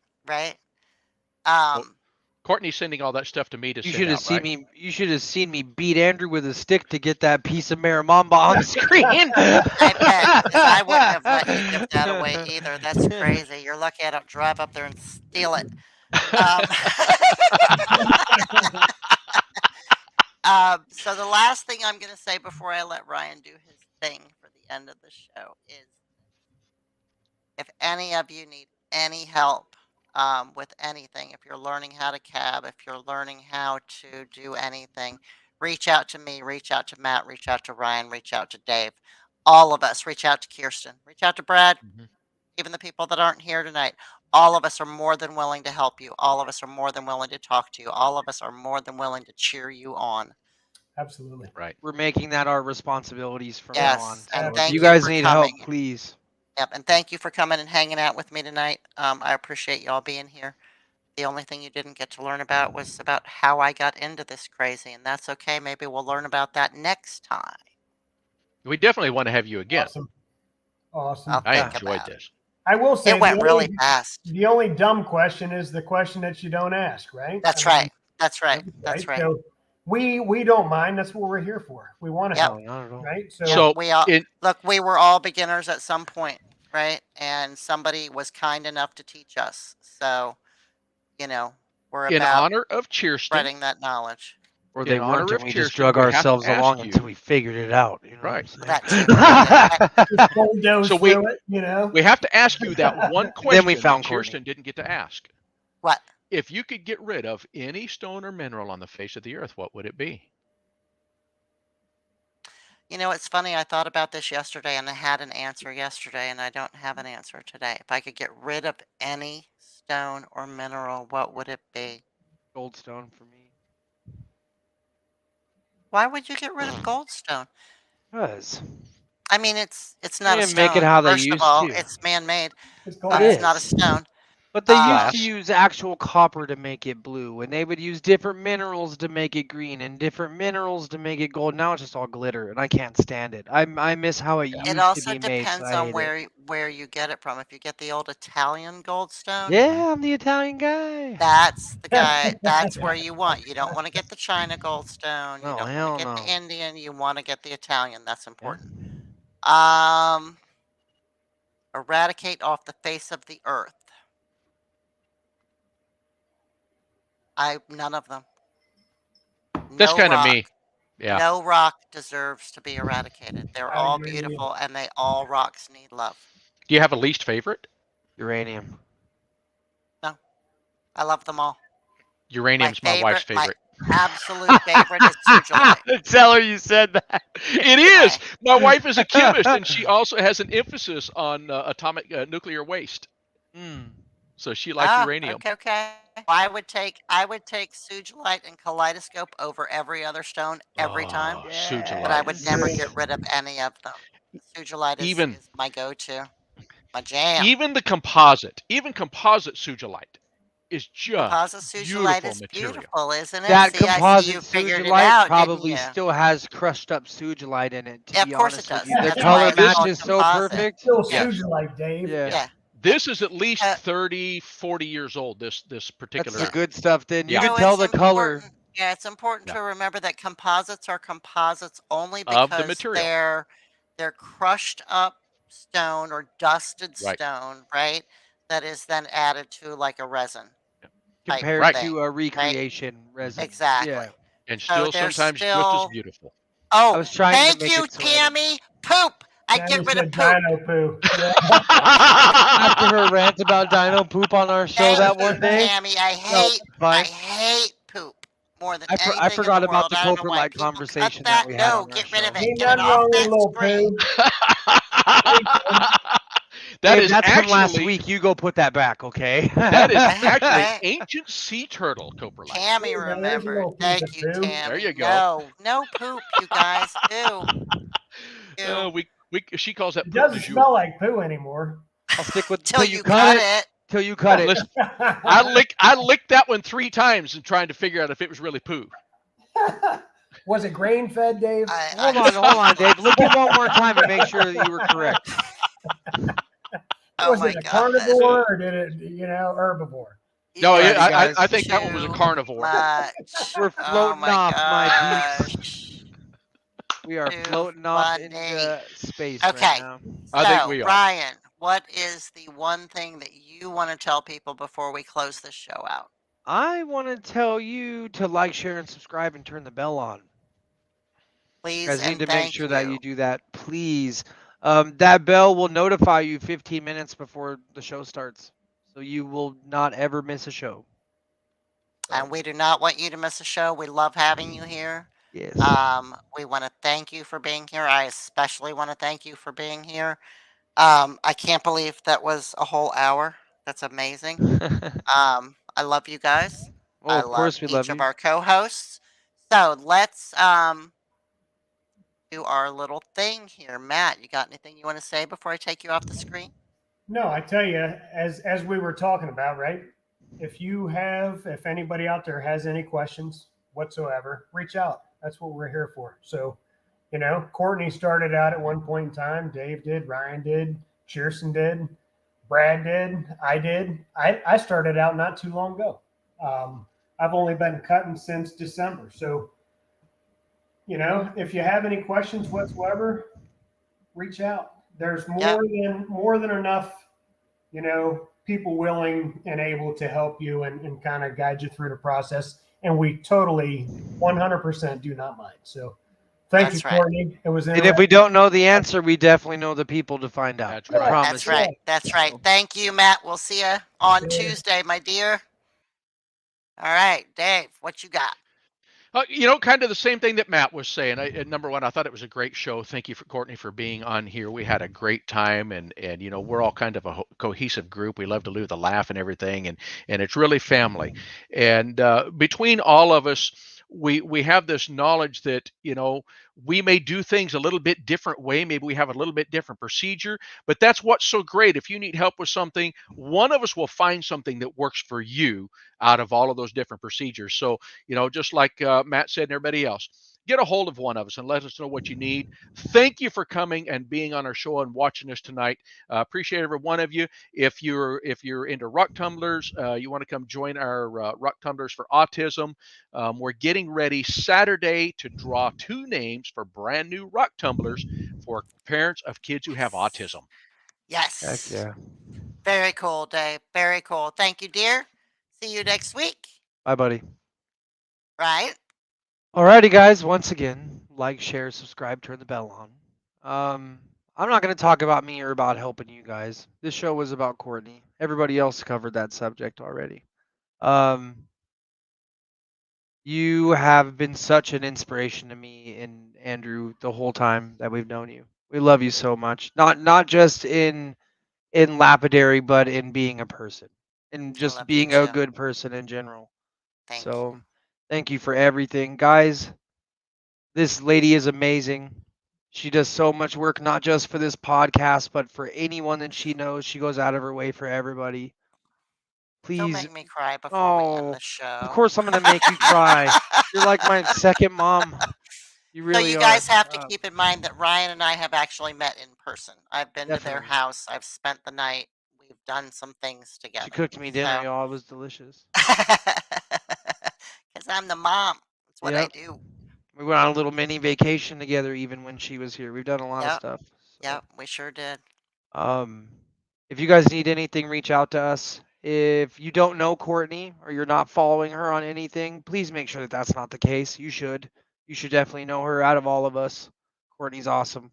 Courtney's sending all that stuff to me to You send should have out, seen right? me. You should have seen me beat Andrew with a stick to get that piece of Marimamba on the screen. I bet, 'cause I wouldn't have let you give that away either. That's crazy. You're lucky I don't drive up there and steal it. So the last thing I'm going to say before I let Ryan do his thing for the end of the show is, if any of you need any help with anything, if you're learning how to cab, if you're learning how to do anything, reach out to me, reach out to Matt, reach out to Ryan, reach out to Dave. All of us, reach out to Kirsten, reach out to Brad, even the people that aren't here tonight. All of us are more than willing to help you. All of us are more than willing to talk to you. All of us are more than willing to cheer you on. Absolutely. Right. We're making that our responsibilities from now on. Yes, and So thank if you you guys for need coming. help, please. Yep, and thank you for coming and hanging out with me tonight. I appreciate y'all being here. The only thing you didn't get to learn about was about how I got into this crazy, and that's okay. Maybe we'll learn about that next time. We definitely want to have you again. Awesome. I'll I think enjoyed about it. this. I will say It went really fast. The only dumb question is the question that you don't ask, right? That's right. That's right. That's right. So we don't mind. That's what we're here for. We want to Yep. help, Not at all. right? So we all in look. We were all beginners at some point, right? And somebody was kind enough to teach us. So, you know, we're in about honor of Cheerston, spreading that knowledge. Or In they honor weren't, of and we just Kirsten, drug we have to ourselves ask along you- until we figured it out. You know Right. what I'm saying? That too. Just bulldoze So we- through it, you know. we have to ask you that one question Then we found that Courtney. Kirsten didn't get to ask. What? If you could get rid of any stone or mineral on the face of the earth, what would it be? You know, it's funny. I thought about this yesterday, and I had an answer yesterday, and I don't have an answer today. If I could get rid of any stone or mineral, what would it be? Goldstone for me. Why would you get rid of goldstone? Because I mean, it's not a didn't stone. make it how they First used of all, to. it's man-made, It's but called it's not a is. stone. But they used Glass. to use actual copper to make it blue, and they would use different minerals to make it green, and different minerals to make it gold. Now it's just all glitter, and I can't stand it. I miss how it used It to also be made. depends So I on hate it. where you get it from. If you get the old Italian goldstone, Yeah, I'm the Italian guy. that's the guy. That's where you want. You don't want to get the China goldstone. You Oh, don't hell want to get no. the Indian. You want to get the Italian. That's important. Eradicate off the face of the earth. None of them. That's No kind of rock. me. Yeah. No rock deserves to be eradicated. They're I all agree. beautiful, and all rocks need love. Do you have a least favorite? Uranium. I love them all. Uranium's my wife's favorite. My absolute favorite is sugilite. Tell her you said that. It is. My wife is a chemist, and she also has an emphasis on atomic nuclear waste. So she likes uranium. Okay. I would take sugilite and kaleidoscope over every other stone every time, Sugilite. but I would is never great. get rid of any of them. Sugilite Even- is my go-to, my jam. Even composite sugilite is just Composite sugilite beautiful is material. beautiful, isn't it? That See, I see composite you figured it sugilite out, probably didn't you? still has crushed up sugilite in it. To Yeah, be of course honest it with does. you. The That's why color it's match called is so composite. perfect. Still Yeah. sugilite, Dave. Yeah. Yeah. This is at least Uh, 30, 40 years old, this That's particular. the good stuff. Then you Yeah. can So tell it's the color. important- Yeah, it's important Yeah. to remember that composites are composites only Of the because material. they're crushed up stone or dusted Right. stone, right? That is then added to like a resin. type Compared Right. thing, to a recreation resin. Exactly. Yeah. And So still they're sometimes just as still- beautiful. Oh, I was trying to thank make you, it so I Tammy. Poop. I Tammy get rid of said poop. Dino poo. Yeah. After her rant about dino poop on our show Thank that you, one day. Tammy. I Fine. hate poop more than I anything forgot in the about world. the I don't know why Coperlite people cut conversation that. that we had No, on our get rid of show. it. Ain't Get it nothing off wrong with that little screen. poo. That Hey, is that's actually from last week. You go put that back, okay? That is actually Right. ancient sea turtle coprolite. Tammy There's a remembered. little piece Thank of you, poo. Tammy. There you go. No poop, you guys. Ew. Ew. She calls that It poop doesn't du jour. smell like poo anymore. I'll stick with Till till you you cut it. it. till you cut it. Listen, I licked that one 3 times and trying to figure out if it was really poo. Was it grain fed, Dave? Hold on, Dave. Lick it one more time and make sure that you were correct. Oh Was my it a goodness. carnivore or did it, herbivore? No, You guys. I think that one was a too carnivore. much. We're Oh floating my off, my gosh. We are Too floating off funny. into space Okay. right now. I think we are. Ryan, what is the one thing that you want to tell people before we close this show out? I want to tell you to like, share, and subscribe and turn the bell on. You Please guys need and to make thank sure you. that you do that, please. That bell will notify you 15 minutes before the show starts, so you will not ever miss a show. And we do not want you to miss a show. We love having you here. Yes. We want to thank you for being here. I especially want to thank you for being here. I can't believe that was a whole hour. That's amazing. I love you guys. Well, I of course we each love of you. our co-hosts. So let's do our little thing here. Matt, you got anything you want to say before I take you off the screen? No, I tell you, as we were talking about, right? If anybody out there has any questions whatsoever, reach out. That's what we're here for. So, Courtney started out at one point in time. Dave did, Ryan did, Cheerson did, Brad did, I did. I started out not too long ago. I've only been cutting since December. So, if you have any questions whatsoever, reach out. There's more than enough, people willing and able to help you and kind of guide you through the process. And we totally 100% do not mind. So thank you, Courtney. It was And if we don't know the answer, we definitely know the people to find out. That's right. I promise. That's right. Thank you, Matt. We'll see you on Tuesday, my dear. All right, Dave, what you got? Kind of the same thing that Matt was saying. Number one, I thought it was a great show. Thank you for Courtney for being on here. We had a great time, and we're all kind of a cohesive group. We love to leave the laugh and everything, and it's really family. And between all of us, we have this knowledge that we may do things a little bit different way. Maybe we have a little bit different procedure, but that's what's so great. If you need help with something, one of us will find something that works for you out of all of those different procedures. So just like Matt said and everybody else, get a hold of one of us and let us know what you need. Thank you for coming and being on our show and watching us tonight. Appreciate every one of you. If you're into rock tumblers, you want to come join our rock tumblers for autism. We're getting ready Saturday to draw 2 names for brand new rock tumblers for parents of kids who have autism. Yes. Heck yeah. Very cool, Dave. Very cool. Thank you, dear. See you next week. Bye, buddy. Right? Alrighty, guys. Once again, like, share, subscribe, turn the bell on. I'm not going to talk about me or about helping you guys. This show was about Courtney. Everybody else covered that subject already. You have been such an inspiration to me and Andrew the whole time that we've known you. We love you so much. Not just in Lapidary, but in being a person and just being a good person in general. Thank you for everything, guys. This lady is amazing. She does so much work, not just for this podcast, but for anyone that she knows. She goes out of her way for everybody. Please. Don't make me cry before we end the show. Of course I'm going to make you cry. You're like my second mom. You really are. So you guys have to keep in mind that Ryan and I have actually met in person. I've been to their house. I've spent the night. We've done some things together. She cooked me dinner, y'all. It was delicious. Because I'm the mom. That's what I do. We went on a little mini vacation together even when she was here. We've done a lot of stuff. Yep, we sure did. If you guys need anything, reach out to us. If you don't know Courtney or you're not following her on anything, please make sure that that's not the case. You should. You should definitely know her out of all of us. Courtney's awesome.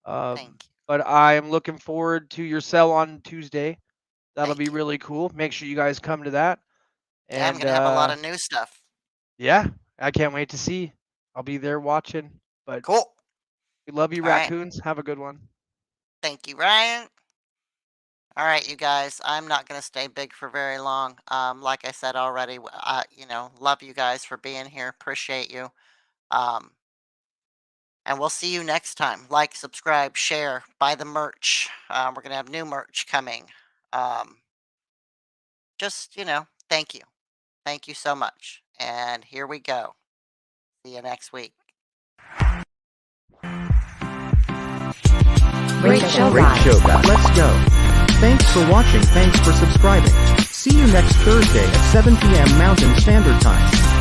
Thank you. But I am looking forward to your cell on Tuesday. That'll be really cool. Make sure you guys come to that. And, I'm going to have a lot of new stuff. Yeah, I can't wait to see. I'll be there watching. But cool. We love you, raccoons. Have a good one. Thank you, Ryan. All right, you guys. I'm not going to stay big for very long. Like I said already, love you guys for being here. Appreciate you. And we'll see you next time. Like, subscribe, share, buy the merch. We're going to have new merch coming. just, thank you. Thank you so much. And here we go. See you next week. Great show, Great guys. show, guys. Let's go. Thanks for watching. Thanks for subscribing. See you next Thursday at 7 p.m. Mountain Standard Time.